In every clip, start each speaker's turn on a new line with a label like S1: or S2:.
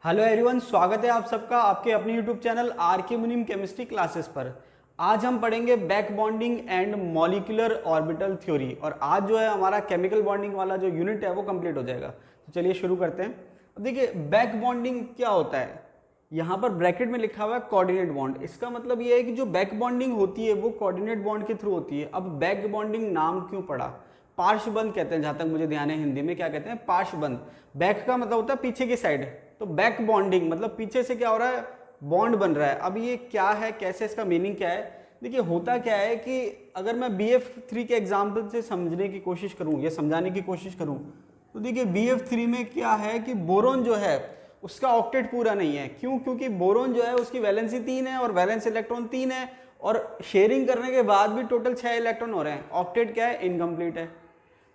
S1: Hello everyone, स्वागत है आप सबका आपके अपने यूट्यूब चैनल आर के मुनीम केमिस्ट्री क्लासेस पर। आज हम पढ़ेंगे back bonding and molecular orbital theory और आज जो है हमारा केमिकल बॉन्डिंग वाला जो यूनिट है वो कंप्लीट हो जाएगा। तो चलिए शुरू करते हैं। अब देखिए बैक बॉन्डिंग क्या होता है। यहाँ पर ब्रैकेट में लिखा हुआ है कोऑर्डिनेट बॉन्ड। इसका मतलब ये है कि जो बैक बॉन्डिंग होती है वो कोऑर्डिनेट बॉन्ड के थ्रू होती है। अब बैक बॉन्डिंग नाम क्यों पड़ा? पार्श्वबंध कहते हैं, जहां तक मुझे ध्यान है हिंदी में क्या कहते हैं, पार्श्वबंध। बैक का मतलब होता है पीछे की साइड, तो बैक बॉन्डिंग मतलब पीछे से क्या हो रहा है, बॉन्ड बन रहा है। अब ये क्या है, कैसे, इसका मीनिंग क्या है? देखिए होता क्या है कि अगर मैं BF3 के एग्जाम्पल से समझने की कोशिश करूं या समझाने की कोशिश करूं तो देखिए BF3 में क्या है कि बोरोन जो है उसका ऑक्टेट पूरा नहीं है। क्यों? क्योंकि बोरोन जो है उसकी वैलेंसी 3 है और वैलेंस इलेक्ट्रॉन 3 है और शेयरिंग करने के बाद भी टोटल 6 इलेक्ट्रॉन हो रहे हैं। ऑक्टेट क्या है, इनकम्प्लीट है।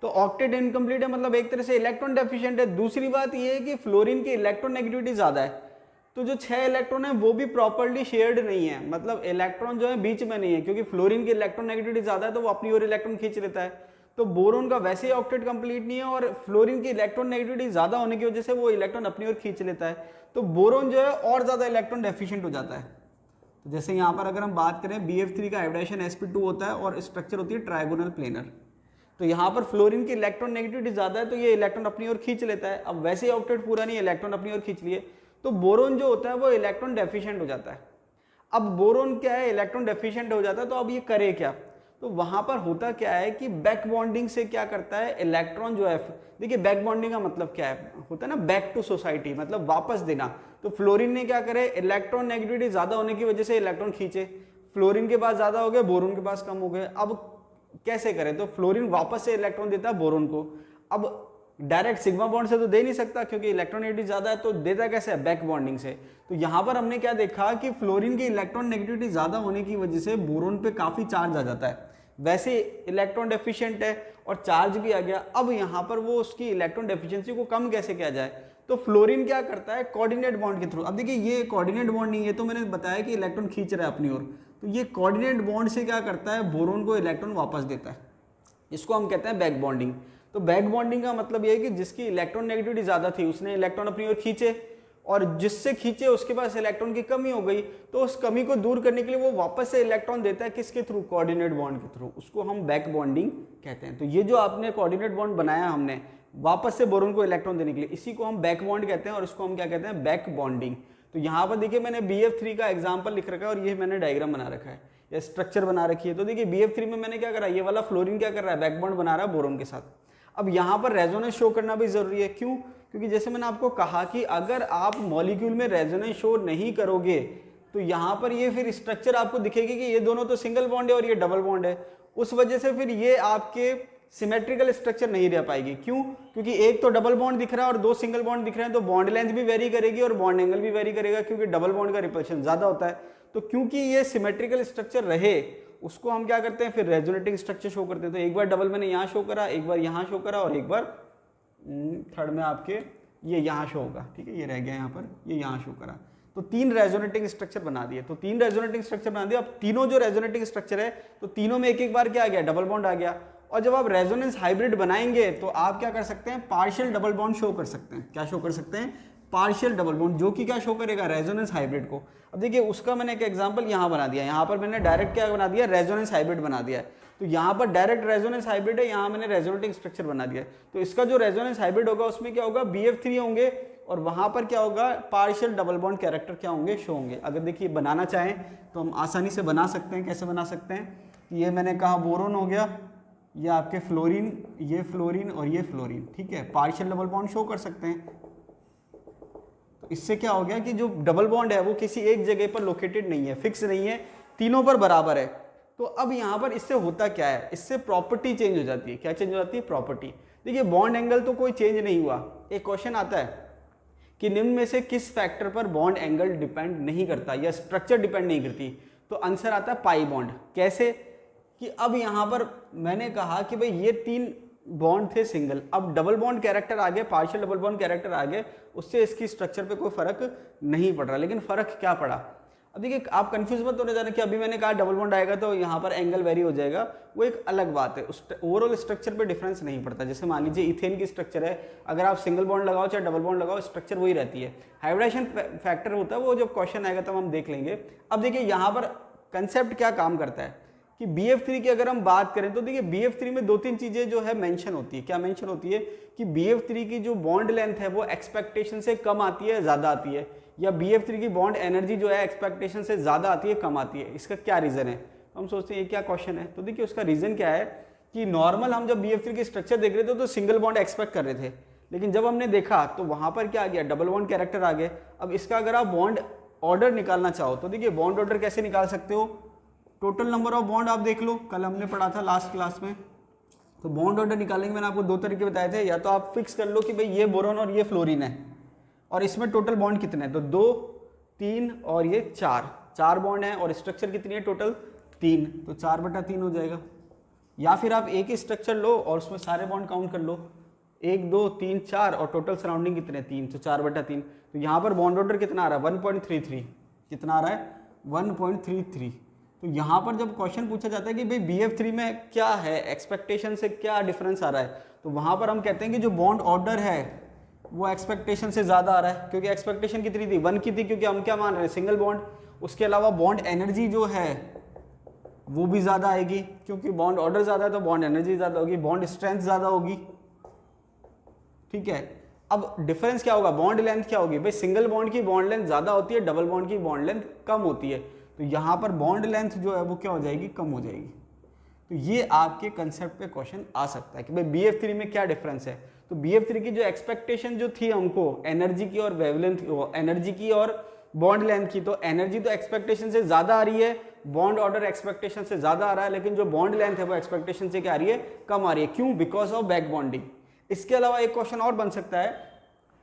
S1: तो ऑक्टेट इनकम्प्लीट है मतलब एक तरह से इलेक्ट्रॉन डेफिशिएंट है। दूसरी बात ये है कि फ्लोरीन की इलेक्ट्रॉन नेगेटिविटी ज्यादा है, तो जो 6 इलेक्ट्रॉन है वो भी प्रॉपर्ली शेयर्ड नहीं है, मतलब इलेक्ट्रॉन जो है बीच में नहीं है, क्योंकि फ्लोरीन की इलेक्ट्रॉन नेगेटिविटी ज्यादा है तो वो अपनी ओर इलेक्ट्रॉन खींच लेता है। तो बोरोन का वैसे ही ऑक्टेट कंप्लीट नहीं है और फ्लोरीन की इलेक्ट्रॉन नेगेटिविटी ज्यादा होने की वजह से वो इलेक्ट्रॉन अपनी ओर खींच लेता है, तो बोरोन जो है और ज्यादा इलेक्ट्रॉन डेफिशिएंट हो जाता है। तो जैसे यहाँ पर अगर हम बात करें BF3 का हाइब्रिडाइजेशन sp2 होता है और स्ट्रक्चर होती है ट्रायगोनल प्लेनर। तो यहाँ पर फ्लोरीन की इलेक्ट्रॉन नेगेटिविटी ज्यादा है तो ये इलेक्ट्रॉन अपनी ओर खींच लेता है। अब वैसे ही ऑक्टेट पूरा नहीं, इलेक्ट्रॉन अपनी ओर खींच लिए, तो बोरोन जो होता है वो इलेक्ट्रॉन डेफिशिएंट हो जाता है। अब बोरोन क्या है, इलेक्ट्रॉन डेफिशिएंट हो जाता है, तो अब ये करे क्या? तो वहां पर होता क्या है कि बैक बॉन्डिंग से क्या करता है, इलेक्ट्रॉन जो है, देखिए बैक बॉन्डिंग का मतलब क्या है, होता है ना बैक टू सोसाइटी, मतलब वापस देना। तो फ्लोरीन ने क्या करे, इलेक्ट्रॉन नेगेटिविटी ज्यादा होने की वजह से इलेक्ट्रॉन खींचे, फ्लोरीन के पास ज्यादा हो गए, बोरोन के पास कम हो गए। अब कैसे करें? तो फ्लोरीन वापस से इलेक्ट्रॉन देता है बोरोन को। अब डायरेक्ट सिग्मा बॉन्ड से तो दे नहीं सकता क्योंकि इलेक्ट्रॉन नेगेटिविटी ज्यादा है, तो देता कैसे है, बैक बॉन्डिंग से। तो यहां पर हमने क्या देखा कि फ्लोरीन की इलेक्ट्रॉन नेगेटिविटी ज्यादा होने की वजह से बोरोन पे काफी चार्ज आ जाता है, वैसे इलेक्ट्रॉन डेफिशिएंट है और चार्ज भी आ गया। अब यहाँ पर वो उसकी इलेक्ट्रॉन डेफिशिएंसी को कम कैसे किया जाए? तो फ्लोरीन क्या करता है, कोऑर्डिनेट बॉन्ड के थ्रू। अब देखिए ये कोऑर्डिनेट बॉन्ड नहीं है, तो मैंने बताया कि इलेक्ट्रॉन खींच रहा है अपनी ओर, तो ये कोऑर्डिनेट बॉन्ड से क्या करता है, बोरोन को इलेक्ट्रॉन वापस देता है। इसको हम कहते हैं बैक बॉन्डिंग। तो बैक बॉन्डिंग का मतलब ये है कि जिसकी इलेक्ट्रॉन नेगेटिविटी ज्यादा थी उसने इलेक्ट्रॉन अपनी ओर खींचे, और जिससे खींचे उसके पास इलेक्ट्रॉन की कमी हो गई, तो उस कमी को दूर करने के लिए वो वापस से इलेक्ट्रॉन देता है, किसके थ्रू, कोऑर्डिनेट बॉन्ड के थ्रू। उसको हम बैक बॉन्डिंग कहते हैं। तो ये जो आपने कोऑर्डिनेट बॉन्ड बनाया हमने वापस से बोरोन को इलेक्ट्रॉन देने के लिए, इसी को हम बैक बॉन्ड कहते हैं और इसको हम क्या कहते हैं, बैक बॉन्डिंग। तो यहाँ पर देखिए मैंने BF3 का एग्जाम्पल लिख रखा है और ये मैंने डायग्राम बना रखा है या स्ट्रक्चर बना रखी है। तो देखिए BF3 में मैंने क्या करा, ये वाला फ्लोरीन क्या कर रहा है, बैक बॉन्ड बना रहा है बोरोन के साथ। अब यहाँ पर रेजोनेंस शो करना भी जरूरी है। क्यों? क्योंकि जैसे मैंने आपको कहा कि अगर आप मॉलिक्यूल में रेजोनेंस शो नहीं करोगे तो यहाँ पर ये फिर स्ट्रक्चर आपको दिखेगी कि ये दोनों तो सिंगल बॉन्ड है और ये डबल बॉन्ड है, उस वजह से फिर ये आपके सिमेट्रिकल स्ट्रक्चर नहीं रह पाएगी। क्यों? क्योंकि एक तो डबल बॉन्ड दिख रहा है और दो सिंगल बॉन्ड दिख रहे हैं, तो बॉन्ड लेंथ भी वेरी करेगी और बॉन्ड एंगल भी वेरी करेगा, क्योंकि डबल बॉन्ड का रिपल्शन ज्यादा होता है। तो क्योंकि ये सिमेट्रिकल स्ट्रक्चर रहे उसको हम क्या करते हैं, फिर रेजोनेटिंग स्ट्रक्चर शो करते हैं। तो एक बार डबल मैंने यहाँ शो करा, एक बार यहाँ शो करा और एक बार थर्ड में आपके ये यहाँ शो होगा, ठीक है, ये रह गया यहाँ पर, ये यहाँ शो करा। तो 3 रेजोनेटिंग स्ट्रक्चर बना दिए। तो 3 रेजोनेटिंग स्ट्रक्चर बना दिए। अब तीनों जो रेजोनेटिंग स्ट्रक्चर है तो तीनों में एक एक बार क्या आ गया, डबल बॉन्ड आ गया। और जब आप रेजोनेंस हाइब्रिड बनाएंगे तो आप क्या कर सकते हैं, पार्शियल डबल बॉन्ड शो कर सकते हैं। क्या शो कर सकते हैं, पार्शियल डबल बॉन्ड, जो कि क्या शो करेगा, रेजोनेंस हाइब्रिड को। अब देखिए उसका मैंने एक एग्जांपल यहाँ बना दिया, यहाँ पर मैंने डायरेक्ट क्या बना दिया, रेजोनेंस हाइब्रिड बना दिया है। तो यहाँ पर डायरेक्ट रेजोनेंस हाइब्रिड है, यहाँ मैंने रेजोनेटिंग स्ट्रक्चर बना दिया। तो इसका जो रेजोनेंस हाइब्रिड होगा उसमें क्या होगा, BF3 होंगे और वहां पर क्या होगा, पार्शियल डबल बॉन्ड कैरेक्टर क्या होंगे, शो होंगे। अगर देखिए बनाना चाहें तो हम आसानी से बना सकते हैं। कैसे बना सकते हैं, ये मैंने कहा बोरोन हो गया, ये आपके फ्लोरीन, ये फ्लोरीन और ये फ्लोरीन, ठीक है, पार्शियल डबल बॉन्ड शो कर सकते हैं। तो इससे क्या हो गया कि जो डबल बॉन्ड है वो किसी एक जगह पर लोकेटेड नहीं है, फिक्स नहीं है, तीनों पर बराबर है। तो अब यहाँ पर इससे होता क्या है, इससे प्रॉपर्टी चेंज हो जाती है। क्या चेंज हो जाती है, प्रॉपर्टी। देखिए बॉन्ड एंगल तो कोई चेंज नहीं हुआ। एक क्वेश्चन आता है कि निम्न में से किस फैक्टर पर बॉन्ड एंगल डिपेंड नहीं करता या स्ट्रक्चर डिपेंड नहीं करती, तो आंसर आता है पाई बॉन्ड। कैसे कि अब यहाँ पर मैंने कहा कि भाई ये 3 बॉन्ड थे सिंगल, अब डबल बॉन्ड कैरेक्टर आ गए, पार्शियल डबल बॉन्ड कैरेक्टर आ गए, उससे इसकी स्ट्रक्चर पे कोई फर्क नहीं पड़ रहा। लेकिन फर्क क्या पड़ा, अब देखिए आप कंफ्यूज मत होने जाना कि अभी मैंने कहा डबल बॉन्ड आएगा तो यहाँ पर एंगल वेरी हो जाएगा, वो एक अलग बात है, उस ओवरऑल स्ट्रक्चर पे डिफरेंस नहीं पड़ता। जैसे मान लीजिए इथेन की स्ट्रक्चर है, अगर आप सिंगल बॉन्ड लगाओ चाहे डबल बॉन्ड लगाओ स्ट्रक्चर वही रहती है। हाइब्रिडाइजेशन फैक्टर होता है वो जब क्वेश्चन आएगा तब हम देख लेंगे। अब देखिए यहाँ पर कंसेप्ट क्या काम करता है कि BF3 की अगर हम बात करें तो देखिए BF3 में दो तीन चीजें जो है मेंशन होती है। क्या मेंशन होती है कि BF3 की जो बॉन्ड लेंथ है वो एक्सपेक्टेशन से कम आती है ज्यादा आती है, या BF3 की बॉन्ड एनर्जी जो है एक्सपेक्टेशन से ज्यादा आती है कम आती है। इसका क्या रीजन है? तो हम सोचते हैं ये क्या क्वेश्चन है, तो देखिए उसका रीजन क्या है कि नॉर्मल हम जब BF3 की स्ट्रक्चर देख रहे थे तो सिंगल बॉन्ड एक्सपेक्ट कर रहे थे, लेकिन जब हमने देखा तो वहां पर क्या आ गया, डबल बॉन्ड कैरेक्टर आ गए। अब इसका अगर आप बॉन्ड ऑर्डर निकालना चाहो तो देखिए बॉन्ड ऑर्डर कैसे निकाल सकते हो, टोटल नंबर ऑफ बॉन्ड आप देख लो, कल हमने पढ़ा था लास्ट क्लास में। तो बॉन्ड ऑर्डर निकालेंगे मैंने आपको दो तरीके बताए थे, या तो आप फिक्स कर लो कि भाई ये बोरोन और ये फ्लोरीन है और इसमें टोटल बॉन्ड कितने हैं, तो 2 3 और ये 4 बॉन्ड है और स्ट्रक्चर कितनी है टोटल 3, तो 4/3 हो जाएगा। या फिर आप एक ही स्ट्रक्चर लो और उसमें सारे बॉन्ड काउंट कर लो, 1 2 3 4 और टोटल सराउंडिंग कितने 3, तो 4/3। तो यहाँ पर बॉन्ड ऑर्डर कितना आ रहा है 1.33, कितना आ रहा है 1.33। तो यहाँ पर जब क्वेश्चन पूछा जाता है कि भाई BF3 में क्या है, एक्सपेक्टेशन से क्या डिफरेंस आ रहा है, तो वहाँ पर हम कहते हैं कि जो बॉन्ड ऑर्डर है वो एक्सपेक्टेशन से ज़्यादा आ रहा है, क्योंकि एक्सपेक्टेशन कितनी थी 1 की थी, क्योंकि हम क्या मान रहे हैं सिंगल बॉन्ड। उसके अलावा बॉन्ड एनर्जी जो है वो भी ज़्यादा आएगी, क्योंकि बॉन्ड ऑर्डर ज़्यादा है तो बॉन्ड एनर्जी ज़्यादा होगी, बॉन्ड स्ट्रेंथ ज़्यादा होगी। ठीक है, अब डिफरेंस क्या होगा, बॉन्ड लेंथ क्या होगी, भाई सिंगल बॉन्ड की बॉन्ड लेंथ ज़्यादा होती है, डबल बॉन्ड की बॉन्ड लेंथ कम होती है, तो यहाँ पर बॉन्ड लेंथ जो है वो क्या हो जाएगी, कम हो जाएगी। तो ये आपके कंसेप्ट पे क्वेश्चन आ सकता है कि भाई BF3 में क्या डिफरेंस है। तो BF3 की जो एक्सपेक्टेशन जो थी हमको एनर्जी की और वेवलेंथ, एनर्जी की और बॉन्ड लेंथ की, तो एनर्जी तो एक्सपेक्टेशन से ज्यादा आ रही है, बॉन्ड ऑर्डर एक्सपेक्टेशन से ज्यादा आ रहा है, लेकिन जो बॉन्ड लेंथ है वो एक्सपेक्टेशन से क्या आ रही है, कम आ रही है। क्यों? Because of back bonding. इसके अलावा एक क्वेश्चन और बन सकता है,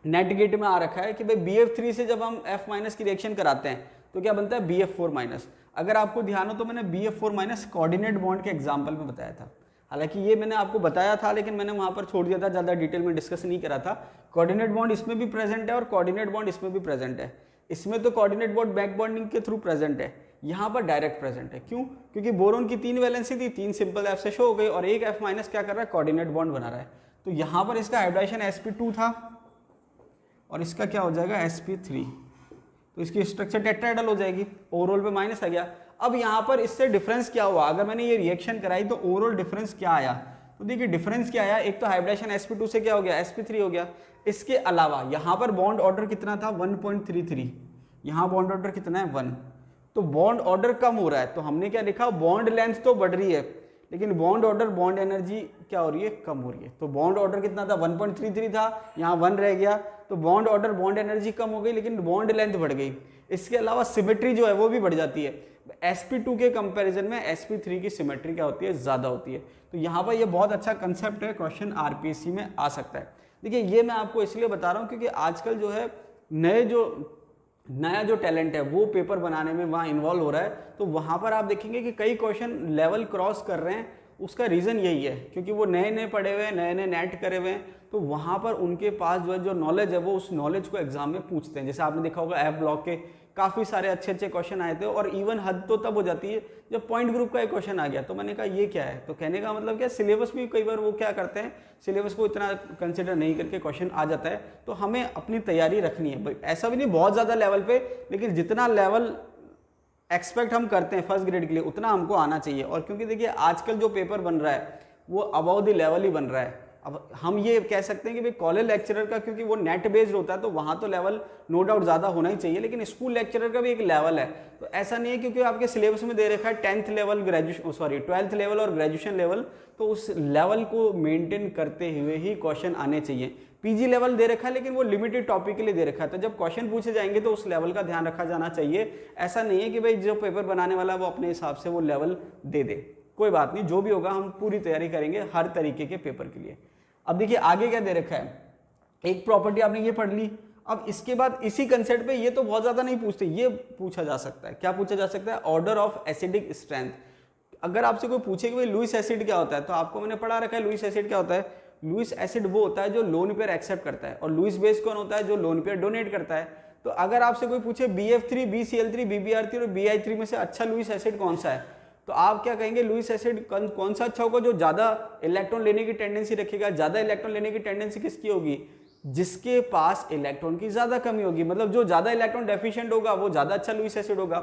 S1: नेट गेट में आ रखा है कि भाई BF3 से जब हम F- की रिएक्शन कराते हैं तो क्या बनता है BF4-। अगर आपको ध्यान हो तो मैंने BF4- कोऑर्डिनेट बॉन्ड के एग्जांपल में बताया था, हालांकि ये मैंने आपको बताया था लेकिन मैंने वहां पर छोड़ दिया था, ज़्यादा डिटेल में डिस्कस नहीं करा था। कोऑर्डिनेट बॉन्ड इसमें भी प्रेजेंट है और कोऑर्डिनेट बॉन्ड इसमें भी प्रेजेंट है। इसमें तो कोऑर्डिनेट बॉन्ड बैक बॉन्डिंग के थ्रू प्रेजेंट है, यहाँ पर डायरेक्ट प्रेजेंट है। क्यों? क्योंकि बोरोन की 3 वैलेंसी थी, 3 सिंपल F से शो हो गई और एक F- क्या कर रहा है, कोऑर्डिनेट बॉन्ड बना रहा है। तो यहाँ पर इसका हाइब्रिडाइजेशन sp2 था और इसका क्या हो जाएगा sp3, तो इसकी स्ट्रक्चर टेट्राहेड्रल हो जाएगी, ओवरऑल पे माइनस आ गया। अब यहाँ पर इससे डिफरेंस क्या हुआ, अगर मैंने ये रिएक्शन कराई तो ओवरऑल डिफरेंस क्या आया, तो देखिए डिफरेंस क्या आया, एक तो हाइब्रिडेशन sp2 से क्या हो गया, sp3 हो गया। इसके अलावा यहाँ पर बॉन्ड ऑर्डर कितना था 1.33, यहाँ बॉन्ड ऑर्डर कितना है 1, तो बॉन्ड ऑर्डर कम हो रहा है, तो हमने क्या लिखा, बॉन्ड लेंथ तो बढ़ रही है लेकिन बॉन्ड ऑर्डर बॉन्ड एनर्जी क्या हो रही है, कम हो रही है। तो बॉन्ड ऑर्डर कितना था 1.33 था, यहाँ 1 रह गया, तो बॉन्ड ऑर्डर बॉन्ड एनर्जी कम हो गई लेकिन बॉन्ड लेंथ बढ़ गई। इसके अलावा सिमेट्री जो है वो भी बढ़ जाती है, sp2 के कंपैरिजन में sp3 की सिमेट्री क्या होती है, ज्यादा होती है। तो यहाँ पर ये बहुत अच्छा कंसेप्ट है, क्वेश्चन आरपीएससी में आ सकता है। देखिए ये मैं आपको इसलिए बता रहा हूँ क्योंकि आजकल जो है नया जो टैलेंट है वो पेपर बनाने में वहाँ इन्वॉल्व हो रहा है, तो वहाँ पर आप देखेंगे कि कई क्वेश्चन लेवल क्रॉस कर रहे हैं। उसका रीज़न यही है क्योंकि वो नए नए पढ़े हुए हैं, नए नए नेट करे हुए हैं, तो वहाँ पर उनके पास जो नॉलेज है वो उस नॉलेज को एग्जाम में पूछते हैं। जैसे आपने देखा होगा ऐप ब्लॉक के काफ़ी सारे अच्छे क्वेश्चन आए थे, और इवन हद तो तब हो जाती है जब पॉइंट ग्रुप का एक क्वेश्चन आ गया तो मैंने कहा ये क्या है, तो कहने का मतलब क्या, सिलेबस भी कई बार वो क्या करते हैं, सिलेबस को इतना कंसिडर नहीं करके क्वेश्चन आ जाता है। तो हमें अपनी तैयारी रखनी है भाई, ऐसा भी नहीं बहुत ज़्यादा लेवल पे, लेकिन जितना लेवल एक्सपेक्ट हम करते हैं फर्स्ट ग्रेड के लिए उतना हमको आना चाहिए। और क्योंकि देखिए आजकल जो पेपर बन रहा है वो अबाउ द लेवल ही बन रहा है। अब हम ये कह सकते हैं कि भाई कॉलेज लेक्चरर का, क्योंकि वो नेट बेस्ड होता है तो वहाँ तो लेवल नो डाउट ज़्यादा होना ही चाहिए, लेकिन स्कूल लेक्चरर का भी एक लेवल है। तो ऐसा नहीं है क्योंकि आपके सिलेबस में दे रखा है 10th लेवल ट्वेल्थ लेवल और ग्रेजुएशन लेवल, तो उस लेवल को मेंटेन करते हुए ही क्वेश्चन आने चाहिए। पीजी लेवल दे रखा है लेकिन वो लिमिटेड टॉपिक के लिए दे रखा है, तो जब क्वेश्चन पूछे जाएंगे तो उस लेवल का ध्यान रखा जाना चाहिए। ऐसा नहीं है कि भाई जो पेपर बनाने वाला है वो अपने हिसाब से वो लेवल दे दे, कोई बात नहीं, जो भी होगा हम पूरी तैयारी करेंगे हर तरीके के पेपर के लिए। अब देखिए आगे क्या दे रखा है, एक प्रॉपर्टी आपने ये पढ़ ली। अब इसके बाद इसी कंसेप्ट पे ये तो बहुत ज्यादा नहीं पूछते, ये पूछा जा सकता है, क्या पूछा जा सकता है, ऑर्डर ऑफ एसिडिक स्ट्रेंथ। अगर आपसे कोई पूछे कि भाई लुईस एसिड क्या होता है, तो आपको मैंने पढ़ा रखा है लुईस एसिड क्या होता है। लुईस एसिड वो होता है जो लोन पेयर एक्सेप्ट करता है, और लुईस बेस कौन होता है, जो लोन पेयर डोनेट करता है। तो अगर आपसे कोई पूछे BF3, BCl3, BBr3 और BI3 में से अच्छा लुईस एसिड कौन सा है, तो आप क्या कहेंगे? लुईस एसिड कौन सा अच्छा होगा? जो ज़्यादा इलेक्ट्रॉन लेने की टेंडेंसी रखेगा। ज़्यादा इलेक्ट्रॉन लेने की टेंडेंसी किसकी होगी? जिसके पास इलेक्ट्रॉन की ज़्यादा कमी होगी, मतलब जो ज़्यादा इलेक्ट्रॉन डेफिशिएंट होगा वो ज़्यादा अच्छा लुईस एसिड होगा।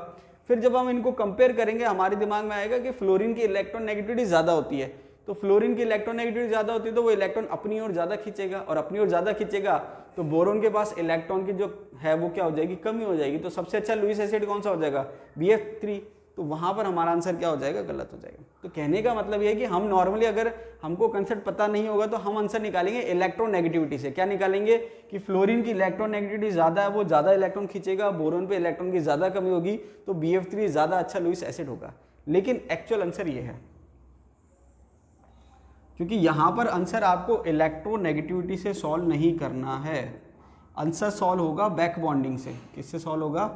S1: फिर जब हम इनको कंपेयर करेंगे हमारे दिमाग में आएगा कि फ्लोरीन की इलेक्ट्रॉन नेगेटिविटी ज़्यादा होती है, तो फ्लोरीन की इलेक्ट्रॉन नेगेटिविटी ज़्यादा होती है तो वो इलेक्ट्रॉन अपनी ओर ज़्यादा खींचेगा, और अपनी ओर ज़्यादा खींचेगा तो बोरोन के पास इलेक्ट्रॉन की जो है वो क्या हो जाएगी? कमी हो जाएगी। तो सबसे अच्छा लुईस एसिड कौन सा हो जाएगा? BF3। तो वहाँ पर हमारा आंसर क्या हो जाएगा? गलत हो जाएगा। तो कहने का मतलब ये है कि हम नॉर्मली अगर हमको कंसेप्ट पता नहीं होगा तो हम आंसर निकालेंगे इलेक्ट्रॉन नेगेटिविटी से। क्या निकालेंगे? कि फ्लोरीन की इलेक्ट्रॉन नेगेटिविटी ज़्यादा है, वो ज़्यादा इलेक्ट्रॉन खींचेगा, बोरोन पे इलेक्ट्रॉन की ज़्यादा कमी होगी, तो BF3 ज़्यादा अच्छा लुईस एसिड होगा। लेकिन एक्चुअल आंसर ये है, क्योंकि यहाँ पर आंसर आपको इलेक्ट्रोनेगेटिविटी से सॉल्व नहीं करना है, आंसर सॉल्व होगा बैक बॉन्डिंग से। किससे सॉल्व होगा?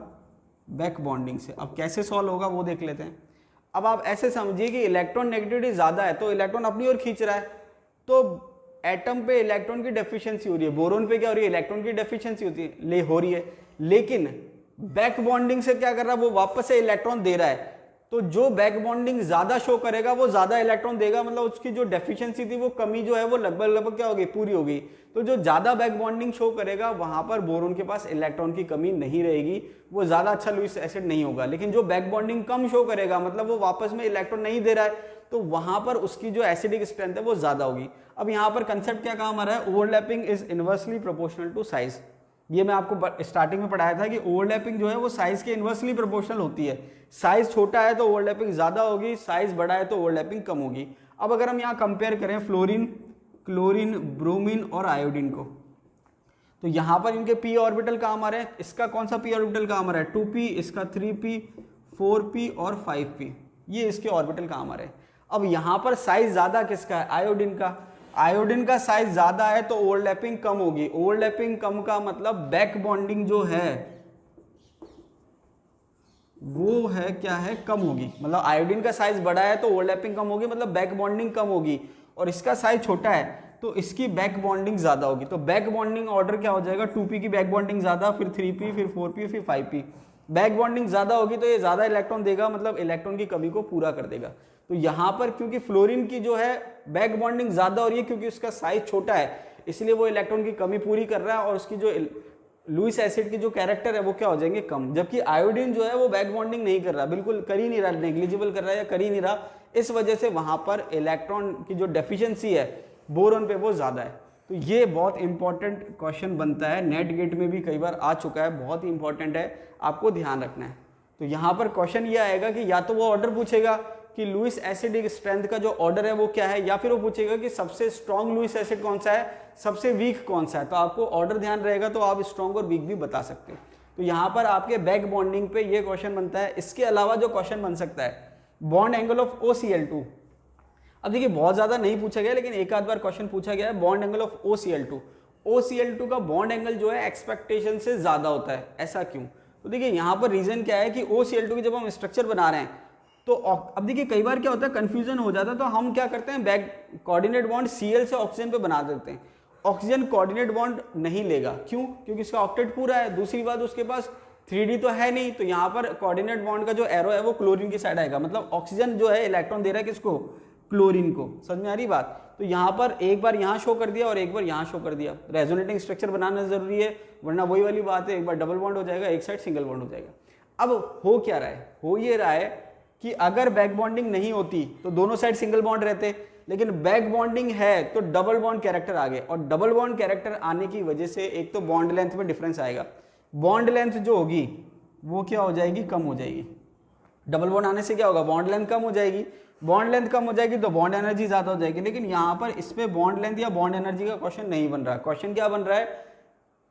S1: बैक बॉन्डिंग से। अब कैसे सॉल्व होगा वो देख लेते हैं। अब आप ऐसे समझिए कि इलेक्ट्रॉन नेगेटिविटी ज़्यादा है तो इलेक्ट्रॉन अपनी ओर खींच रहा है, तो एटम पे इलेक्ट्रॉन की डेफिशिएंसी हो रही है, बोरोन पे क्या हो रही है? इलेक्ट्रॉन की डेफिशिएंसी हो रही है। लेकिन बैक बॉन्डिंग से क्या कर रहा है? वो वापस से इलेक्ट्रॉन दे रहा है। तो जो बैक बॉन्डिंग ज्यादा शो करेगा वो ज्यादा इलेक्ट्रॉन देगा, मतलब उसकी जो डेफिशिएंसी थी वो कमी जो है वो लगभग क्या होगी? पूरी होगी। तो जो ज्यादा बैक बॉन्डिंग शो करेगा वहां पर बोरोन के पास इलेक्ट्रॉन की कमी नहीं रहेगी, वो ज्यादा अच्छा लुईस एसिड नहीं होगा। लेकिन जो बैक बॉन्डिंग कम शो करेगा, मतलब वो वापस में इलेक्ट्रॉन नहीं दे रहा है, तो वहां पर उसकी जो एसिडिक स्ट्रेंथ है वो ज्यादा होगी। अब यहाँ पर कंसेप्ट क्या काम आ रहा है? Overlapping is inversely proportional to size. ये मैं आपको स्टार्टिंग में पढ़ाया था कि ओवरलैपिंग जो है वो साइज के इनवर्सली प्रोपोर्शनल होती है। साइज छोटा है तो ओवरलैपिंग ज्यादा होगी, साइज बड़ा है तो ओवरलैपिंग कम होगी। अब अगर हम यहाँ कंपेयर करें फ्लोरीन, क्लोरीन, ब्रोमीन और आयोडीन को, तो यहाँ पर इनके p ऑर्बिटल काम आ रहे हैं। इसका कौन सा p ऑर्बिटल काम आ रहा है? 2p, इसका 3p, 4p और 5p, ये इसके ऑर्बिटल काम आ रहे हैं। अब यहाँ पर साइज ज्यादा किसका है? आयोडीन का। आयोडीन का साइज ज्यादा है तो ओवरलैपिंग कम होगी। ओवरलैपिंग कम का मतलब बैक बॉन्डिंग जो है वो है क्या है? कम होगी। मतलब आयोडीन का साइज बड़ा है तो ओवरलैपिंग कम होगी, मतलब बैक बॉन्डिंग कम होगी। और इसका साइज छोटा है तो इसकी बैक बॉन्डिंग ज्यादा होगी। तो बैक बॉन्डिंग ऑर्डर क्या हो जाएगा? 2p की बैक बॉन्डिंग ज्यादा, फिर 3p, फिर 4p, फिर 5p। बैक बॉन्डिंग ज्यादा होगी तो ये ज्यादा इलेक्ट्रॉन देगा, मतलब इलेक्ट्रॉन की कमी को पूरा कर देगा। तो यहाँ पर क्योंकि फ्लोरीन की जो है बैक बॉन्डिंग ज्यादा हो रही है, क्योंकि उसका साइज छोटा है, इसलिए वो इलेक्ट्रॉन की कमी पूरी कर रहा है, और उसकी जो लुईस एसिड की जो कैरेक्टर है वो क्या हो जाएंगे? कम। जबकि आयोडीन जो है वो बैक बॉन्डिंग नहीं कर रहा, बिल्कुल कर ही नहीं रहा, नेग्लिजिबल कर रहा है या कर ही नहीं रहा। इस वजह से वहां पर इलेक्ट्रॉन की जो डेफिशिएंसी है बोरोन पे वो ज्यादा है। तो ये बहुत इंपॉर्टेंट क्वेश्चन बनता है, नेट गेट में भी कई बार आ चुका है, बहुत ही इंपॉर्टेंट है, आपको ध्यान रखना है। तो यहाँ पर क्वेश्चन ये आएगा कि या तो वो ऑर्डर पूछेगा कि लुईस एसिडिक स्ट्रेंथ का जो ऑर्डर है वो क्या है, या फिर वो पूछेगा कि सबसे स्ट्रॉन्ग लुईस एसिड कौन सा है, सबसे वीक कौन सा है। तो आपको ऑर्डर ध्यान रहेगा तो आप स्ट्रॉन्ग और वीक भी बता सकते हो। तो यहाँ पर आपके बैक बॉन्डिंग पे ये क्वेश्चन बनता है। इसके अलावा जो क्वेश्चन बन सकता है बॉन्ड एंगल ऑफ OCl2। अब देखिए बहुत ज्यादा नहीं पूछा गया, लेकिन एक आध बार क्वेश्चन पूछा गया है bond angle of OCl2। OCl2 का बॉन्ड एंगल जो है एक्सपेक्टेशन से ज्यादा होता है, ऐसा क्यों? तो देखिए यहाँ पर रीजन क्या है कि OCl2 की जब हम स्ट्रक्चर बना रहे हैं तो अब देखिए कई बार क्या होता है, कंफ्यूजन हो जाता है, तो हम क्या करते हैं बैक कोऑर्डिनेट बॉन्ड Cl से ऑक्सीजन पे बना देते हैं। ऑक्सीजन कोऑर्डिनेट बॉन्ड नहीं लेगा, क्यों? क्योंकि इसका ऑक्टेट पूरा है। दूसरी बात उसके पास 3D तो है नहीं, तो यहाँ पर कोऑर्डिनेट बॉन्ड का जो एरो है वो क्लोरीन की साइड आएगा, मतलब ऑक्सीजन जो है इलेक्ट्रॉन दे रहा है किसको? क्लोरीन को। समझ में आ रही बात? तो यहाँ पर एक बार यहाँ शो कर दिया और एक बार यहाँ शो कर दिया। रेजोनेटिंग स्ट्रक्चर बनाना जरूरी है, वरना वही वाली बात है, एक बार डबल बॉन्ड हो जाएगा, एक साइड सिंगल बॉन्ड हो जाएगा। अब हो क्या रहा है? हो ये रहा है कि अगर बैक बॉन्डिंग नहीं होती तो दोनों साइड सिंगल बॉन्ड रहते, लेकिन बैक बॉन्डिंग है तो डबल बॉन्ड कैरेक्टर आ गए, और डबल बॉन्ड कैरेक्टर आने की वजह से एक तो बॉन्ड लेंथ में डिफरेंस आएगा। बॉन्ड लेंथ जो होगी वो क्या हो जाएगी? कम हो जाएगी। डबल बॉन्ड आने से क्या होगा? बॉन्ड लेंथ कम हो जाएगी। बॉन्ड लेंथ कम हो जाएगी तो बॉन्ड एनर्जी ज्यादा हो जाएगी। लेकिन यहाँ पर इस पे बॉन्ड लेंथ या बॉन्ड एनर्जी का क्वेश्चन नहीं बन रहा है। क्वेश्चन क्या बन रहा है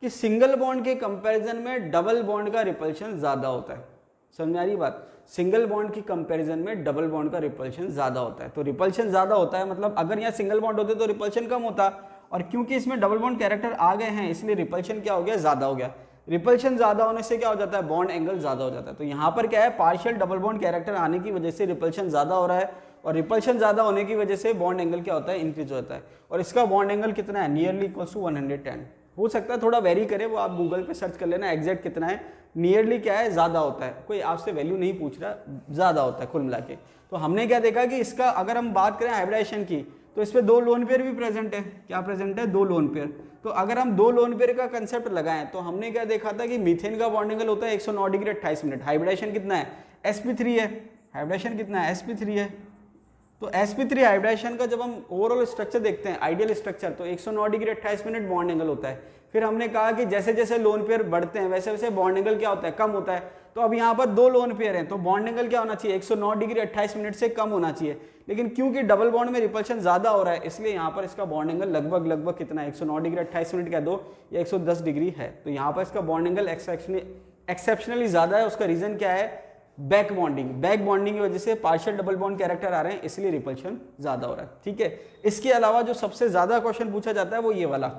S1: कि सिंगल बॉन्ड के कंपैरिजन में डबल बॉन्ड का रिपल्शन ज्यादा होता है। समझ आ रही बात? सिंगल बॉन्ड की कंपैरिजन में डबल बॉन्ड का रिपल्शन ज्यादा होता है। तो रिपल्शन ज्यादा होता है, मतलब अगर यहाँ सिंगल बॉन्ड होते तो रिपल्शन कम होता, और क्योंकि इसमें डबल बॉन्ड कैरेक्टर आ गए हैं इसलिए रिपल्शन क्या हो गया? ज्यादा हो गया। रिपल्शन ज्यादा होने से क्या हो जाता है? बॉन्ड एंगल ज्यादा हो जाता है। तो यहाँ पर क्या है, पार्शियल डबल बॉन्ड कैरेक्टर आने की वजह से रिपल्शन ज्यादा हो रहा है, और रिपल्शन ज्यादा होने की वजह से बॉन्ड एंगल क्या होता है? इंक्रीज होता है। और इसका बॉन्ड एंगल कितना है? Nearly equals to 110। हो सकता है थोड़ा वेरी करे, वो आप गूगल पे सर्च कर लेना एग्जैक्ट कितना है, नियरली क्या है, ज़्यादा होता है, कोई आपसे वैल्यू नहीं पूछ रहा, ज़्यादा होता है कुल मिला के। तो हमने क्या देखा कि इसका अगर हम बात करें हाइब्रिडाइजेशन की तो इस पर 2 लोन पेयर भी प्रेजेंट है। क्या प्रेजेंट है? 2 लोन पेयर। तो अगर हम 2 लोन पेयर का कंसेप्ट लगाएं तो हमने क्या देखा था कि मीथेन का बॉन्ड एंगल होता है 109 डिग्री 28 मिनट। हाइब्रिडाइजेशन कितना है? sp3 है। हाइब्रिडाइजेशन कितना है? sp3 है। तो sp3 हाइब्रिडाइजेशन का जब हम ओवरऑल स्ट्रक्चर देखते हैं, आइडियल स्ट्रक्चर, तो 109 डिग्री 28 मिनट बॉन्ड एंगल होता है। फिर हमने कहा कि जैसे जैसे लोन पेयर बढ़ते हैं वैसे वैसे बॉन्ड एंगल क्या होता है? कम होता है। तो अब यहाँ पर 2 लोन पेयर हैं तो बॉन्ड एंगल क्या होना चाहिए? 109 डिग्री 28 मिनट से कम होना चाहिए। लेकिन क्योंकि डबल बॉन्ड में रिपल्शन ज्यादा हो रहा है इसलिए यहाँ पर इसका बॉन्ड एंगल लगभग कितना है? 109 डिग्री 28 मिनट कह दो या 110 डिग्री है। तो यहाँ पर इसका बॉन्ड एंगल एक्सेप्शनली ज्यादा है। उसका रीजन क्या है? Back bonding. बैक बॉन्डिंग की वजह से पार्शियल डबल बॉन्ड कैरेक्टर आ रहे हैं, इसलिए रिपल्शन ज्यादा हो रहा है। ठीक है। इसके अलावा जो सबसे ज्यादा क्वेश्चन पूछा जाता है वो ये वाला,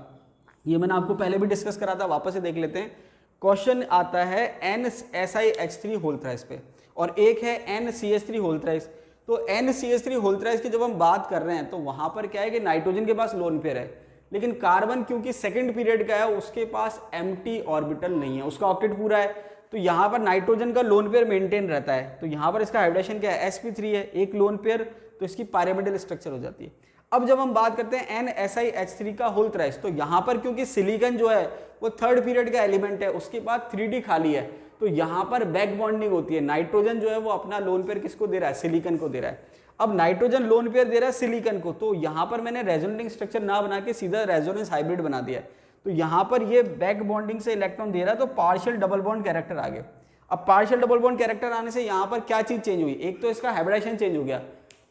S1: ये मैंने आपको पहले भी डिस्कस करा था, वापस से देख लेते हैं। क्वेश्चन आता है NSiH3 होल थ्राइस पे और एक है NCH3 होल थ्राइस। तो NCH3 होल थ्राइस की जब हम बात कर रहे हैं तो वहां पर क्या है कि नाइट्रोजन के पास लोन पेयर है, लेकिन कार्बन क्योंकि सेकंड पीरियड का है उसके पास एम्प्टी ऑर्बिटल नहीं है, उसका ऑक्टेट पूरा है। तो यहाँ पर नाइट्रोजन का लोन पेयर मेंटेन रहता है। तो यहाँ पर इसका हाइब्रिडेशन क्या है? sp3 है, एक लोन पेयर, तो इसकी पायरामिडल स्ट्रक्चर हो जाती है। अब जब हम बात करते हैं NSiH3 का होल थ्राइस, तो यहाँ पर क्योंकि सिलिकॉन जो है वो थर्ड पीरियड का एलिमेंट है, उसके बाद 3D खाली है, तो यहाँ पर बैक बॉन्डिंग होती है। नाइट्रोजन जो है वो अपना लोन पेयर किसको दे रहा है? सिलिकॉन को दे रहा है। अब नाइट्रोजन लोन पेयर दे रहा है सिलिकॉन को, तो यहाँ पर मैंने रेजोनेटिंग स्ट्रक्चर ना बना के सीधा रेजोनेंस हाइब्रिड बना दिया है। तो यहाँ पर ये बैक बॉन्डिंग से इलेक्ट्रॉन दे रहा है, तो पार्शियल डबल बॉन्ड कैरेक्टर आ गया। अब पार्शियल डबल बॉन्ड कैरेक्टर आने से यहाँ पर क्या चीज चेंज हुई? एक तो इसका हाइब्रिडाइजेशन चेंज हो गया।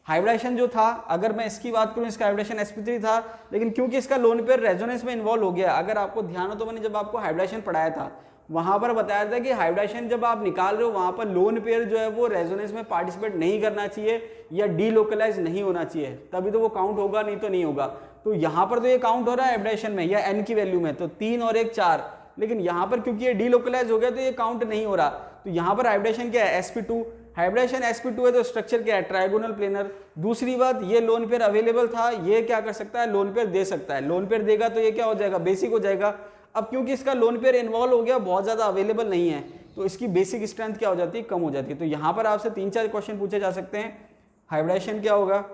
S1: हाइब्रिडाइजेशन जो था, अगर मैं इसकी बात करूं, इसका हाइब्रिडाइजेशन sp3 था, लेकिन क्योंकि इसका लोन पेयर रेजोनेंस में इन्वॉल्व हो गया। अगर आपको ध्यान हो तो मैंने जब आपको हाइब्रिडाइजेशन पढ़ाया था वहां पर बताया था कि हाइब्रिडाइजेशन जब आप निकाल रहे हो वहां पर लोन पेयर जो है वो रेजोनेंस में पार्टिसिपेट नहीं करना चाहिए या डीलोकलाइज नहीं होना चाहिए, तभी तो वो काउंट होगा, नहीं तो नहीं होगा। तो यहाँ पर तो ये काउंट हो रहा है हाइब्रिडाइजेशन में या n की वैल्यू में, तो 3 और 1 4, लेकिन यहाँ पर क्योंकि ये डीलोकलाइज हो गया तो ये काउंट नहीं हो रहा। तो यहाँ पर हाइब्रिडेशन क्या है? sp2। हाइब्रिडेशन sp2 है तो स्ट्रक्चर क्या है? Trigonal planar. दूसरी बात, ये लोन पेयर अवेलेबल था, ये क्या कर सकता है? लोन पेयर दे सकता है। लोन पेयर देगा तो ये क्या हो जाएगा? बेसिक हो जाएगा। अब क्योंकि इसका लोन पेयर इन्वॉल्व हो गया, बहुत ज्यादा अवेलेबल नहीं है, तो इसकी बेसिक स्ट्रेंथ क्या हो जाती है? कम हो जाती है। तो यहाँ पर आपसे 3-4 क्वेश्चन पूछे जा सकते हैं। हाइब्रिडेशन क्या होगा,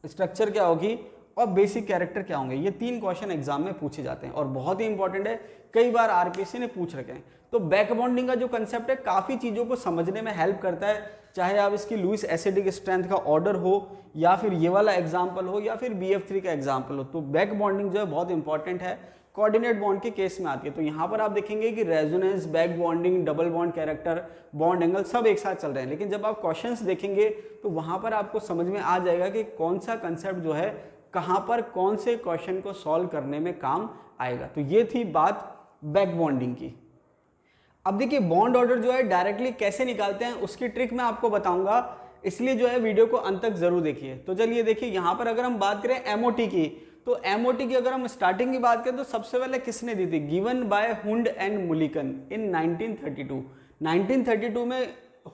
S1: स्ट्रक्चर क्या होगी और बेसिक कैरेक्टर क्या होंगे, ये 3 क्वेश्चन एग्जाम में पूछे जाते हैं और बहुत ही इंपॉर्टेंट है, कई बार आरपीएससी ने पूछ रखे हैं। तो बैक बॉन्डिंग का जो कंसेप्ट है काफी चीजों को समझने में हेल्प करता है, चाहे आप इसकी लुईस एसिडिक स्ट्रेंथ का ऑर्डर हो या फिर ये वाला एग्जाम्पल हो या फिर BF3 का एग्जाम्पल हो। तो बैक बॉन्डिंग जो है बहुत इंपॉर्टेंट है, कोऑर्डिनेट बॉन्ड के केस में आती है। तो यहाँ पर आप देखेंगे कि resonance, back bonding, double bond character, bond angle सब एक साथ चल रहे हैं, लेकिन जब आप क्वेश्चंस देखेंगे तो वहां पर आपको समझ में आ जाएगा कि कौन सा कंसेप्ट जो है कहां पर कौन से क्वेश्चन को सॉल्व करने में काम आएगा। तो ये थी बात बैक बॉन्डिंग की। अब देखिए बॉन्ड ऑर्डर जो है डायरेक्टली कैसे निकालते हैं उसकी ट्रिक मैं आपको बताऊंगा, इसलिए जो है वीडियो को अंत तक जरूर देखिए। तो चलिए देखिए, यहाँ पर अगर हम बात करें एमओटी की, तो एमओटी की अगर हम स्टार्टिंग की बात करें तो सबसे पहले किसने दी थी? Given by Hund and Mulliken in 1932। 1932 में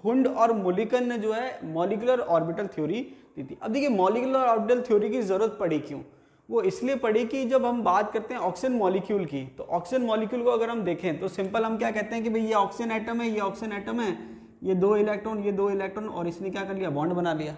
S1: हुंड और मुलिकन ने जो है मॉलिक्यूलर ऑर्बिटल थ्योरी दी थी। अब देखिए मॉलिक्यूलर ऑर्बिटल थ्योरी की जरूरत पड़ी क्यों? वो इसलिए पड़ी कि जब हम बात करते हैं ऑक्सीजन मॉलिक्यूल की, तो ऑक्सीजन मॉलिक्यूल को अगर हम देखें तो सिंपल हम क्या कहते हैं कि भाई ये ऑक्सीजन एटम है, ये ऑक्सीजन एटम है, ये 2 इलेक्ट्रॉन, ये 2 इलेक्ट्रॉन, और इसने क्या कर लिया? बॉन्ड बना लिया।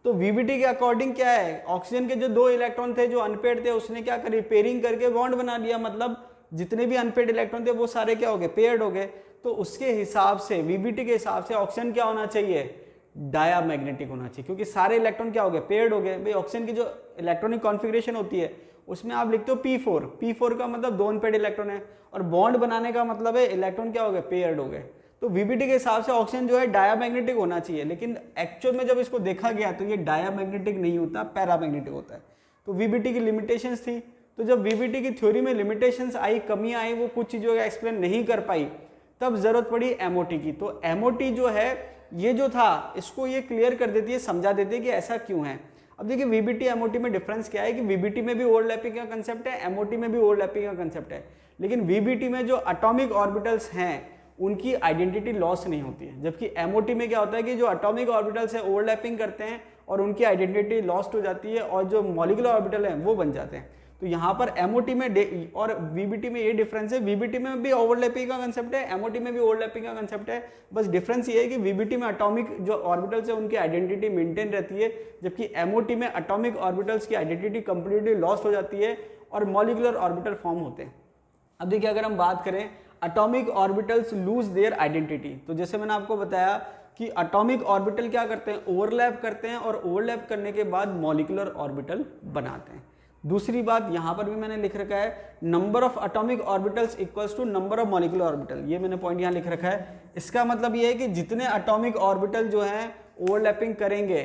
S1: तो वीबीटी के अकॉर्डिंग क्या है? ऑक्सीजन के जो 2 इलेक्ट्रॉन थे जो अनपेड थे उसने क्या करी? पेयरिंग करके बॉन्ड बना लिया, मतलब जितने भी अनपेड इलेक्ट्रॉन थे वो सारे क्या हो गए? पेयर्ड हो गए। तो उसके हिसाब से वीबीटी के हिसाब से ऑक्सीजन क्या होना चाहिए? डायामैग्नेटिक होना चाहिए, क्योंकि सारे इलेक्ट्रॉन क्या हो गए? पेयर्ड हो गए। भाई ऑक्सीजन की जो इलेक्ट्रॉनिक कॉन्फ़िगरेशन होती है उसमें आप लिखते हो P4, P4 का मतलब 2 अनपेड इलेक्ट्रॉन है, और बॉन्ड बनाने का मतलब है इलेक्ट्रॉन क्या हो गए? पेयर्ड हो गए। तो वीबीटी के हिसाब से ऑक्सीजन जो है डायामैग्नेटिक होना चाहिए, लेकिन एक्चुअल में जब इसको देखा गया तो ये डायामैग्नेटिक नहीं होता, पैरामैग्नेटिक होता है। तो वीबीटी की लिमिटेशंस थी। तो जब वीबीटी की थ्योरी में लिमिटेशंस आई, कमियां आई, वो कुछ चीज़ों का एक्सप्लेन नहीं कर पाई, तब जरूरत पड़ी एमओटी की। तो एमओटी जो है ये जो था इसको ये क्लियर कर देती है, समझा देती है कि ऐसा क्यों है। अब देखिए वीबीटी एमओटी में डिफरेंस क्या है कि वीबीटी में भी ओवरलैपिंग का कंसेप्ट है, एमओटी में भी ओवरलैपिंग का कंसेप्ट है, लेकिन वीबीटी में जो एटॉमिक ऑर्बिटल्स हैं उनकी आइडेंटिटी लॉस नहीं होती है, जबकि एमओटी में क्या होता है कि जो एटॉमिक ऑर्बिटल्स है ओवरलैपिंग करते हैं और उनकी आइडेंटिटी लॉस्ट हो जाती है और जो मॉलिक्यूलर ऑर्बिटल है वो बन जाते हैं। तो तो यहाँ पर MOT में और VBT में ये डिफरेंस है, VBT में भी ओवरलैपिंग का कंसेप्ट है, MOT में भी ओवरलैपिंग का कंसेप्ट है। बस डिफरेंस ये है कि VBT में एटॉमिक जो ऑर्बिटल्स है उनकी आइडेंटिटी मेंटेन रहती है, जबकि MOT में एटॉमिक ऑर्बिटल्स की आइडेंटिटी कंप्लीटली लॉस्ट हो जाती है और मॉलिक्यूलर ऑर्बिटल फॉर्म होते हैं। अब देखिए अगर हम बात करें atomic orbitals lose their identity, तो जैसे मैंने आपको बताया कि एटॉमिक ऑर्बिटल क्या करते हैं, ओवरलैप करते हैं और ओवरलैप करने के बाद मॉलिक्यूलर ऑर्बिटल बनाते हैं। दूसरी बात यहाँ पर भी मैंने लिख रखा है, number of atomic orbitals equals to number of molecular orbital, ये मैंने पॉइंट यहाँ लिख रखा है। इसका मतलब ये है कि जितने एटॉमिक ऑर्बिटल जो हैं ओवरलैपिंग करेंगे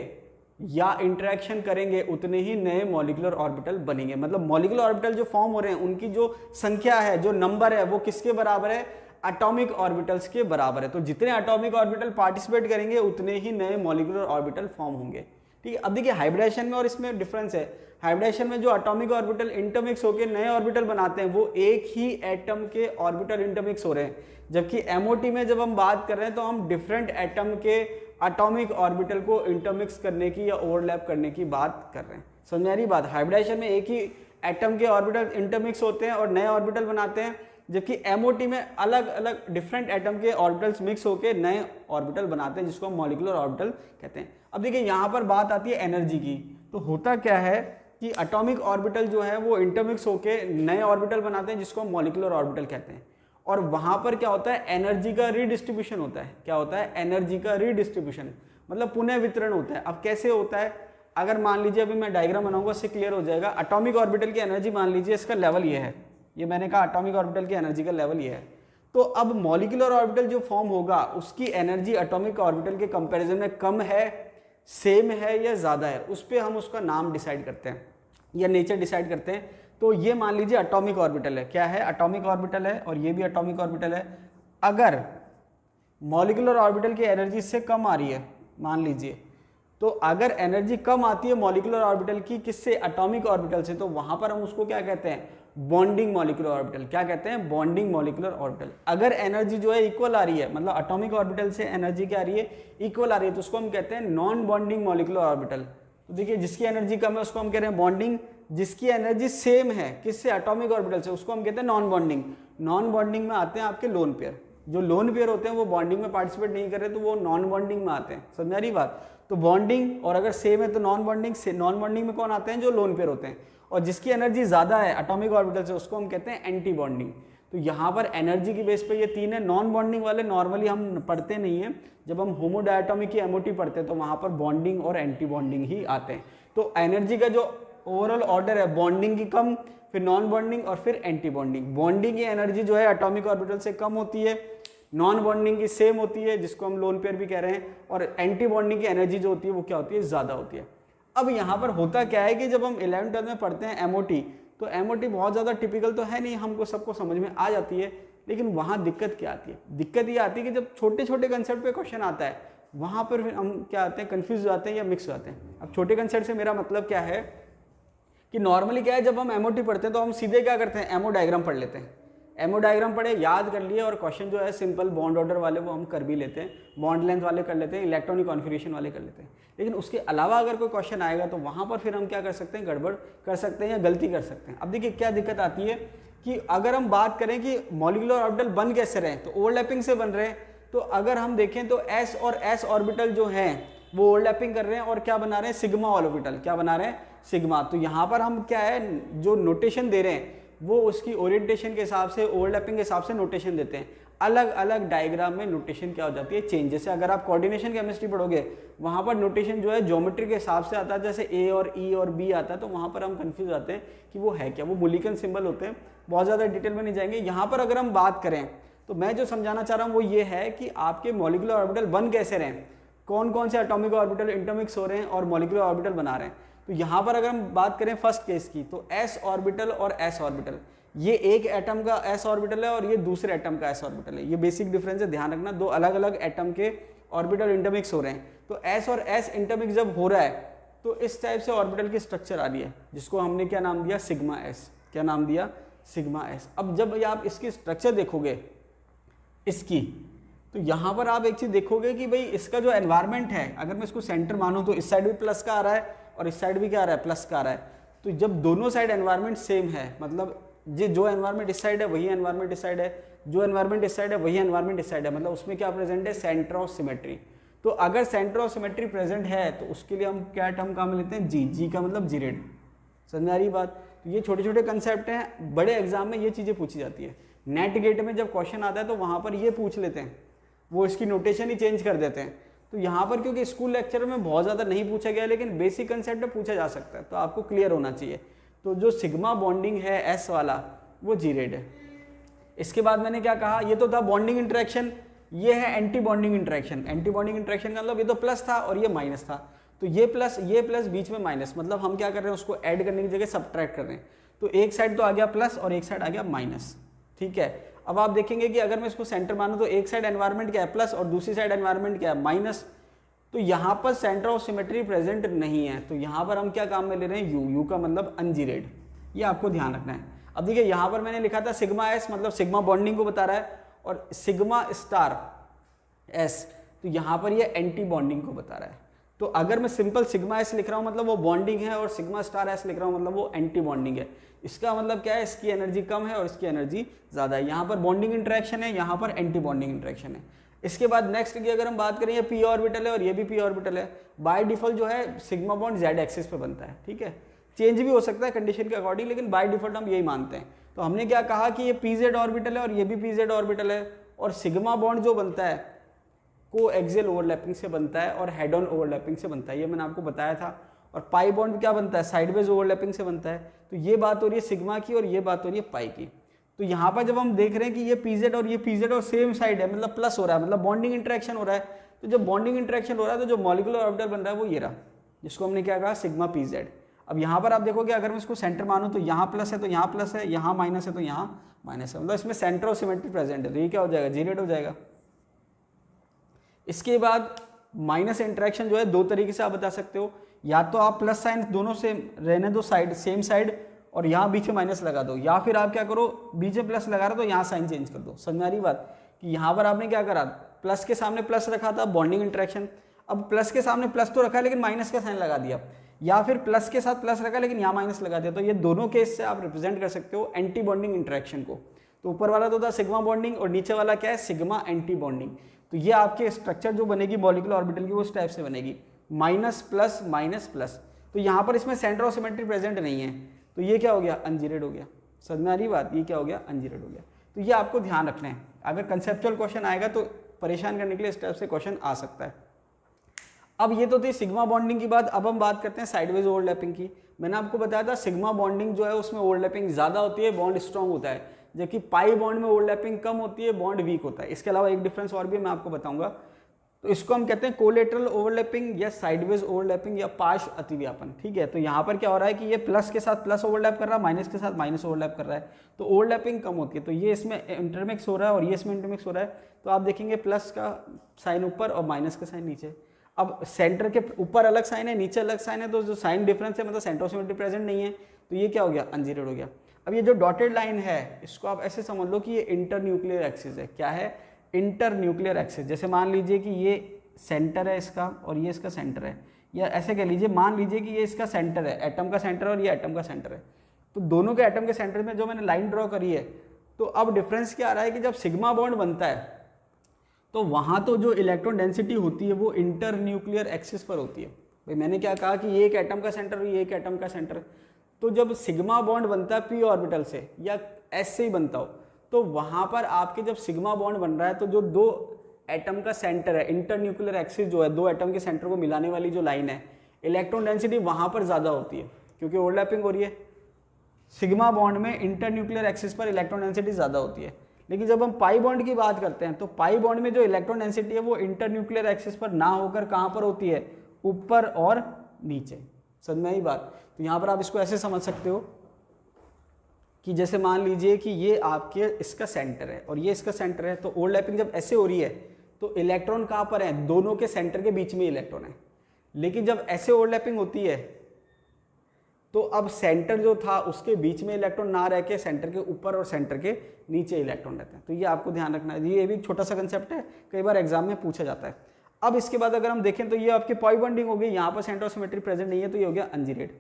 S1: या इंटरेक्शन करेंगे उतने ही नए मॉलिक्यूलर ऑर्बिटल बनेंगे। मतलब मॉलिक्यूलर ऑर्बिटल जो फॉर्म हो रहे हैं उनकी जो संख्या है, जो नंबर है, वो किसके बराबर है, एटॉमिक ऑर्बिटल्स के बराबर है। तो जितने एटॉमिक ऑर्बिटल पार्टिसिपेट करेंगे उतने ही नए मॉलिक्यूलर ऑर्बिटल फॉर्म होंगे। ठीक है, अब देखिए हाइब्रिडाइजेशन में और इसमें डिफरेंस है। हाइब्रिडाइजेशन में जो एटॉमिक ऑर्बिटल इंटरमिक्स होकर नए ऑर्बिटल बनाते हैं वो एक ही एटम के ऑर्बिटल इंटरमिक्स हो रहे हैं, जबकि MOT में जब हम बात कर रहे हैं तो हम डिफरेंट एटम के एटॉमिक ऑर्बिटल को इंटरमिक्स करने की या ओवरलैप करने की बात कर रहे हैं। समझ में आ रही बात? हाइब्रिडाइजेशन में एक ही एटम के ऑर्बिटल इंटरमिक्स होते हैं और नए ऑर्बिटल बनाते हैं, जबकि MOT में अलग अलग डिफरेंट एटम के ऑर्बिटल्स मिक्स होकर नए ऑर्बिटल बनाते हैं, जिसको हम मॉलिक्यूलर ऑर्बिटल कहते हैं। अब देखिए यहाँ पर बात आती है एनर्जी की, तो होता क्या है कि एटॉमिक ऑर्बिटल जो है वो इंटरमिक्स होकर नए ऑर्बिटल बनाते हैं, जिसको हम मॉलिक्यूलर ऑर्बिटल कहते हैं। और वहां पर क्या होता है, एनर्जी का रीडिस्ट्रीब्यूशन होता है। क्या होता है, एनर्जी का रीडिस्ट्रीब्यूशन, मतलब पुनः वितरण होता है। अब कैसे होता है, अगर मान लीजिए अभी मैं डायग्राम बनाऊंगा, इससे क्लियर हो जाएगा। एटॉमिक ऑर्बिटल की एनर्जी मान लीजिए इसका लेवल ये है, ये मैंने कहा एटॉमिक ऑर्बिटल की एनर्जी का लेवल ये है। तो अब मॉलिक्यूलर ऑर्बिटल जो फॉर्म होगा उसकी एनर्जी एटॉमिक ऑर्बिटल के कंपैरिजन में कम है, सेम है या ज्यादा है, उस पर हम उसका नाम डिसाइड करते हैं या नेचर डिसाइड करते हैं। तो ये मान लीजिए एटॉमिक ऑर्बिटल है, क्या है, एटॉमिक ऑर्बिटल है, और ये भी एटॉमिक ऑर्बिटल है। अगर मॉलिक्यूलर ऑर्बिटल की एनर्जी इससे कम आ रही है मान लीजिए, तो अगर एनर्जी कम आती है मॉलिक्यूलर ऑर्बिटल की किससे, एटॉमिक ऑर्बिटल से, तो वहां पर हम उसको क्या कहते हैं, बॉन्डिंग मॉलिक्यूलर ऑर्बिटल। क्या कहते हैं, बॉन्डिंग मॉलिक्यूलर ऑर्बिटल। अगर एनर्जी जो है इक्वल आ रही है, मतलब एटॉमिक ऑर्बिटल से एनर्जी क्या आ रही है, इक्वल आ रही है, तो उसको हम कहते हैं नॉन बॉन्डिंग मॉलिक्यूलर ऑर्बिटल। तो देखिए जिसकी एनर्जी कम है उसको हम कह रहे हैं बॉन्डिंग, जिसकी एनर्जी सेम है किससे, एटॉमिक ऑर्बिटल से, उसको हम कहते हैं नॉन बॉन्डिंग। नॉन बॉन्डिंग में आते हैं आपके लोन पेयर, जो लोन पेयर होते हैं वो बॉन्डिंग में पार्टिसिपेट नहीं कर रहे तो वो नॉन बॉन्डिंग में आते हैं। समझ आ रही बात? तो बॉन्डिंग और अगर सेम है तो नॉन बॉन्डिंग से, नॉन बॉन्डिंग में कौन आते हैं, जो लोन पेयर होते हैं, और जिसकी एनर्जी ज्यादा है एटॉमिक ऑर्बिटल से उसको हम कहते हैं एंटी बॉन्डिंग। तो यहाँ पर एनर्जी की बेस पे ये तीन है। नॉन बॉन्डिंग वाले नॉर्मली हम पढ़ते नहीं है, जब हम होमोडायटोमिक की MOT पढ़ते हैं तो वहाँ पर बॉन्डिंग और एंटी बॉन्डिंग ही आते हैं। तो एनर्जी का जो ओवरऑल ऑर्डर है, बॉन्डिंग की कम, फिर नॉन बॉन्डिंग और फिर एंटी बॉन्डिंग। बॉन्डिंग की एनर्जी जो है एटॉमिक ऑर्बिटल से कम होती है, नॉन बॉन्डिंग की सेम होती है जिसको हम लोन पेयर भी कह रहे हैं, और एंटी बॉन्डिंग की एनर्जी जो होती है वो क्या होती है, ज्यादा होती है। अब यहाँ पर होता क्या है कि जब हम 11th 12th में पढ़ते हैं MOT, तो MOT बहुत ज़्यादा टिपिकल तो है नहीं, हमको सबको समझ में आ जाती है, लेकिन वहाँ दिक्कत क्या आती है, दिक्कत ये आती है कि जब छोटे छोटे कंसेप्ट पे क्वेश्चन आता है वहाँ पर फिर हम क्या आते हैं, कंफ्यूज हो जाते हैं या मिक्स हो जाते हैं। अब छोटे कंसेप्ट से मेरा मतलब क्या है कि नॉर्मली क्या है, जब हम MOT पढ़ते हैं तो हम सीधे क्या करते हैं, MO डायग्राम पढ़ लेते हैं। MO डायग्राम पढ़े, याद कर लिए, और क्वेश्चन जो है सिंपल बॉन्ड ऑर्डर वाले वो हम कर भी लेते हैं, बॉन्ड लेंथ वाले कर लेते हैं, इलेक्ट्रॉनिक कॉन्फिगरेशन वाले कर लेते हैं। लेकिन उसके अलावा अगर कोई क्वेश्चन आएगा तो वहाँ पर फिर हम क्या कर सकते हैं, गड़बड़ कर सकते हैं या गलती कर सकते हैं। अब देखिए क्या दिक्कत आती है कि अगर हम बात करें कि मॉलिक्यूलर ऑर्बिटल बन कैसे रहे, तो ओवरलैपिंग से बन रहे हैं। तो अगर हम देखें तो S और S ऑर्बिटल जो हैं वो ओवरलैपिंग कर रहे हैं और क्या बना रहे हैं, सिग्मा ऑर्बिटल। क्या बना रहे हैं, सिग्मा। तो यहाँ पर हम क्या है, जो नोटेशन दे रहे हैं वो उसकी ओरिएंटेशन के हिसाब से, ओवरलैपिंग के हिसाब से नोटेशन देते हैं। अलग अलग डायग्राम में नोटेशन क्या हो जाती है, चेंज। जैसे अगर आप कोऑर्डिनेशन केमिस्ट्री पढ़ोगे वहाँ पर नोटेशन जो है ज्योमेट्री के हिसाब से आता है, जैसे A और E और B आता है, तो वहाँ पर हम कंफ्यूज आते हैं कि वो है क्या, वो बुलिकन सिंबल होते हैं। बहुत ज़्यादा डिटेल में नहीं जाएंगे। यहाँ पर अगर हम बात करें तो मैं जो समझाना चाह रहा हूँ वो ये है कि आपके मॉलिक्यूलर ऑर्बिटल बन कैसे रहे हैं, कौन कौन से एटॉमिक ऑर्बिटल इंटरमिक्स हो रहे हैं और मॉलिक्यूलर ऑर्बिटल बना रहे हैं। तो यहाँ पर अगर हम बात करें फर्स्ट केस की, तो S ऑर्बिटल और S ऑर्बिटल, ये एक एटम का S ऑर्बिटल है और ये दूसरे एटम का S ऑर्बिटल है। ये बेसिक डिफरेंस है, ध्यान रखना, दो अलग अलग एटम के ऑर्बिटल इंटरमिक्स हो रहे हैं। तो S और S इंटरमिक्स जब हो रहा है तो इस टाइप से ऑर्बिटल की स्ट्रक्चर आ रही है, जिसको हमने क्या नाम दिया, सिग्मा S। क्या नाम दिया, सिग्मा S। अब जब आप इसकी स्ट्रक्चर देखोगे इसकी, तो यहाँ पर आप एक चीज देखोगे कि भाई इसका जो एनवायरनमेंट है, अगर मैं इसको सेंटर मानूं तो इस साइड भी प्लस का आ रहा है और इस साइड भी क्या आ रहा है, प्लस का आ रहा है। तो जब दोनों साइड एनवायरनमेंट सेम है, मतलब जो एनवायरनमेंट इस साइड है वही एनवायरनमेंट इस साइड है, जो एनवायरनमेंट इस साइड है वही एनवायरनमेंट इस साइड है, मतलब उसमें क्या प्रेजेंट है, सेंटर ऑफ सिमेट्री। तो अगर सेंटर ऑफ सिमेट्री प्रेजेंट है तो उसके लिए हम क्या टर्म काम लेते हैं, जी। जी का मतलब जीरेड। समझ में आ रही बात। तो ये छोटे छोटे कंसेप्ट हैं, बड़े एग्जाम में ये चीज़ें पूछी जाती है। नेट गेट में जब क्वेश्चन आता है तो वहाँ पर ये पूछ लेते हैं, वो इसकी नोटेशन ही चेंज कर देते हैं। तो यहाँ पर क्योंकि स्कूल लेक्चर में बहुत ज़्यादा नहीं पूछा गया, लेकिन बेसिक कंसेप्ट में पूछा जा सकता है, तो आपको क्लियर होना चाहिए। तो जो सिग्मा बॉन्डिंग है एस वाला, वो जीरेड है। इसके बाद मैंने क्या कहा, ये तो था बॉन्डिंग इंटरेक्शन, ये है anti bonding interaction. Anti bonding interaction का मतलब ये तो प्लस था और ये माइनस था, तो ये प्लस बीच में माइनस, मतलब हम क्या कर रहे हैं, उसको ऐड करने की जगह सब्ट्रैक्ट कर रहे हैं। तो एक साइड तो आ गया प्लस और एक साइड आ गया माइनस, ठीक है। अब आप देखेंगे कि अगर मैं इसको सेंटर मानूं तो एक साइड एनवायरनमेंट क्या है, प्लस, और दूसरी साइड एनवायरनमेंट क्या है, माइनस। तो यहाँ पर सेंटर ऑफ सिमेट्री प्रेजेंट नहीं है, तो यहाँ पर हम क्या काम में ले रहे हैं, यू। यू का मतलब अनजीरेड, ये आपको ध्यान रखना है। अब देखिए यहाँ पर मैंने लिखा था सिग्मा एस, मतलब सिग्मा बॉन्डिंग को बता रहा है, और सिग्मा स्टार एस, तो यहाँ पर ये एंटी बॉन्डिंग को बता रहा है। तो अगर मैं सिंपल सिग्मा एस लिख रहा हूँ मतलब वो बॉन्डिंग है, और सिग्मा स्टार एस लिख रहा हूँ मतलब वो एंटी बॉन्डिंग है। इसका मतलब क्या है, इसकी एनर्जी कम है और इसकी एनर्जी ज़्यादा है। यहाँ पर बॉन्डिंग इंटरेक्शन है, यहाँ पर एंटी बॉन्डिंग इंटरेक्शन है। इसके बाद नेक्स्ट की अगर हम बात करें, ये पी ऑर्बिटल है और ये भी पी ऑर्बिटल है। बाय डिफॉल्ट जो है सिग्मा बॉन्ड जेड एक्सिस पे बनता है, ठीक है। चेंज भी हो सकता है कंडीशन के अकॉर्डिंग, लेकिन बाय डिफॉल्ट हम यही मानते हैं। तो हमने क्या कहा कि ये पी जेड ऑर्बिटल है और ये भी पी जेड ऑर्बिटल है, और सिग्मा बॉन्ड जो बनता है को एक्सियल ओवरलैपिंग से बनता है और हेड ऑन ओवरलैपिंग से बनता है, ये मैंने आपको बताया था। और पाई बॉन्ड क्या बनता है, साइडवेज ओवरलैपिंग से बनता है। तो ये बात हो रही है सिग्मा की और ये बात हो रही है पाई की। तो यहाँ पर जब हम देख रहे हैं कि ये पीजेड और ये पीजेड और सेम साइड है, मतलब प्लस हो रहा है, मतलब बॉन्डिंग इंटरेक्शन हो रहा है। तो जब बॉन्डिंग इंटरेक्शन हो रहा है तो जो मॉलिक्यूलर ऑर्बिटल बन रहा है वो ये रहा, जिसको हमने क्या कहा, सिग्मा पीजेड। अब यहाँ पर आप देखोगे अगर मैं इसको सेंटर मानूं तो यहाँ प्लस है तो यहाँ प्लस है, यहाँ माइनस है तो यहाँ माइनस है, मतलब इसमें सेंटर ऑफ सिमेट्री प्रेजेंट है। तो ये क्या हो जाएगा, जीरेड हो जाएगा। इसके बाद माइनस इंटरेक्शन जो है दो तरीके से आप बता सकते हो, या तो आप प्लस साइन दोनों से रहने दो, साइड सेम साइड, और यहाँ बीच में माइनस लगा दो, या फिर आप क्या करो, बीच में प्लस लगा रहे तो यहाँ साइन चेंज कर दो। समझ में आ रही बात कि यहाँ पर आपने क्या करा, प्लस के सामने प्लस रखा था, बॉन्डिंग इंटरेक्शन। अब प्लस के सामने प्लस तो रखा लेकिन माइनस का साइन लगा दिया, या फिर प्लस के साथ प्लस रखा लेकिन यहाँ माइनस लगा दिया। तो ये दोनों केस से आप रिप्रेजेंट कर सकते हो एंटी बॉन्डिंग इंटरेक्शन को। तो ऊपर वाला तो था सिग्मा बॉन्डिंग और नीचे वाला क्या है, सिग्मा एंटी बॉन्डिंग। तो ये आपके स्ट्रक्चर जो बनेगी मॉलिक्यूलर ऑर्बिटल की वो इस टाइप से बनेगी, माइनस प्लस माइनस प्लस। तो यहाँ पर इसमें सेंटर ऑफ सिमेट्री प्रेजेंट नहीं है, तो ये क्या हो गया, अनजीरेड हो गया। समझ में आ रही बात, ये क्या हो गया, अनजीरेड हो गया। तो ये आपको ध्यान रखना है, अगर कंसेप्चुअल क्वेश्चन आएगा तो परेशान करने के लिए इस टाइप से क्वेश्चन आ सकता है। अब ये तो थी सिग्मा बॉन्डिंग की बात। अब हम बात करते हैं साइडवेज ओवरलैपिंग की। मैंने आपको बताया था सिग्मा बॉन्डिंग जो है उसमें ओवरलैपिंग ज़्यादा होती है, बॉन्ड स्ट्रॉन्ग होता है, जबकि पाई बॉन्ड में ओवरलैपिंग कम होती है, बॉन्ड वीक होता है। इसके अलावा एक डिफरेंस और भी मैं आपको बताऊंगा। तो इसको हम कहते हैं कोलेटरल ओवरलैपिंग या साइडवेज ओवरलैपिंग या पार्श्व अतिव्यापन, ठीक है। तो यहाँ पर क्या हो रहा है कि ये प्लस के साथ प्लस ओवरलैप कर रहा है, माइनस के साथ माइनस ओवरलैप कर रहा है, तो ओवरलैपिंग कम होती है। तो ये इसमें इंटरमिक्स हो रहा है और ये इसमें इंटरमिक्स हो रहा है। तो आप देखेंगे प्लस का साइन ऊपर और माइनस का साइन नीचे। अब सेंटर के ऊपर अलग साइन है, नीचे अलग साइन है, तो जो साइन डिफरेंस है मतलब सेंटर ऑफ सिमेट्री प्रेजेंट नहीं है, तो ये क्या हो गया, अनजीरेड हो गया। अब ये जो डॉटेड लाइन है इसको आप ऐसे समझ लो कि ये इंटर न्यूक्लियर एक्सिस है। क्या है, इंटर न्यूक्लियर एक्सिस। जैसे मान लीजिए कि ये सेंटर है इसका और ये इसका सेंटर है, या ऐसे कह लीजिए, मान लीजिए कि ये इसका सेंटर है, एटम का सेंटर और ये एटम का सेंटर है। तो दोनों के एटम के सेंटर में जो मैंने लाइन ड्रॉ करी है, तो अब डिफरेंस क्या आ रहा है कि जब सिग्मा बॉन्ड बनता है तो वहाँ तो जो इलेक्ट्रॉन डेंसिटी होती है वो इंटर न्यूक्लियर एक्सिस पर होती है। भाई मैंने क्या कहा कि ये एक एटम का सेंटर और ये एक एटम का सेंटर। तो जब सिग्मा बॉन्ड बनता है पी ऑर्बिटल से या एस से ही बनता हो, तो वहाँ पर आपके जब सिग्मा बॉन्ड बन रहा है तो जो दो एटम का सेंटर है, इंटर न्यूक्लियर एक्सिस जो है, दो एटम के सेंटर को मिलाने वाली जो लाइन है, इलेक्ट्रॉन डेंसिटी वहाँ पर ज़्यादा होती है क्योंकि ओवरलैपिंग हो रही है। सिग्मा बॉन्ड में इंटर न्यूक्लियर एक्सिस पर इलेक्ट्रॉन डेंसिटी ज़्यादा होती है। लेकिन जब हम पाई बॉन्ड की बात करते हैं तो पाई बॉन्ड में जो इलेक्ट्रॉन डेंसिटी है वो इंटर न्यूक्लियर एक्सिस पर ना होकर कहाँ पर होती है, ऊपर और नीचे। समझ में आई बात। तो यहाँ पर आप इसको ऐसे समझ सकते हो कि जैसे मान लीजिए कि ये आपके इसका सेंटर है और ये इसका सेंटर है, तो ओवरलैपिंग जब ऐसे हो रही है तो इलेक्ट्रॉन कहाँ पर है, दोनों के सेंटर के बीच में इलेक्ट्रॉन है। लेकिन जब ऐसे ओवरलैपिंग होती है तो अब सेंटर जो था उसके बीच में इलेक्ट्रॉन ना रह के सेंटर के ऊपर और सेंटर के नीचे इलेक्ट्रॉन रहते हैं। तो ये आपको ध्यान रखना है, ये भी एक छोटा सा कंसेप्ट है, कई बार एग्जाम में पूछा जाता है। अब इसके बाद अगर हम देखें तो ये आपकी पाई बॉन्डिंग हो गई, यहाँ पर सेंटर ऑफ सिमेट्री प्रेजेंट नहीं है तो ये हो गया अनजीरेड।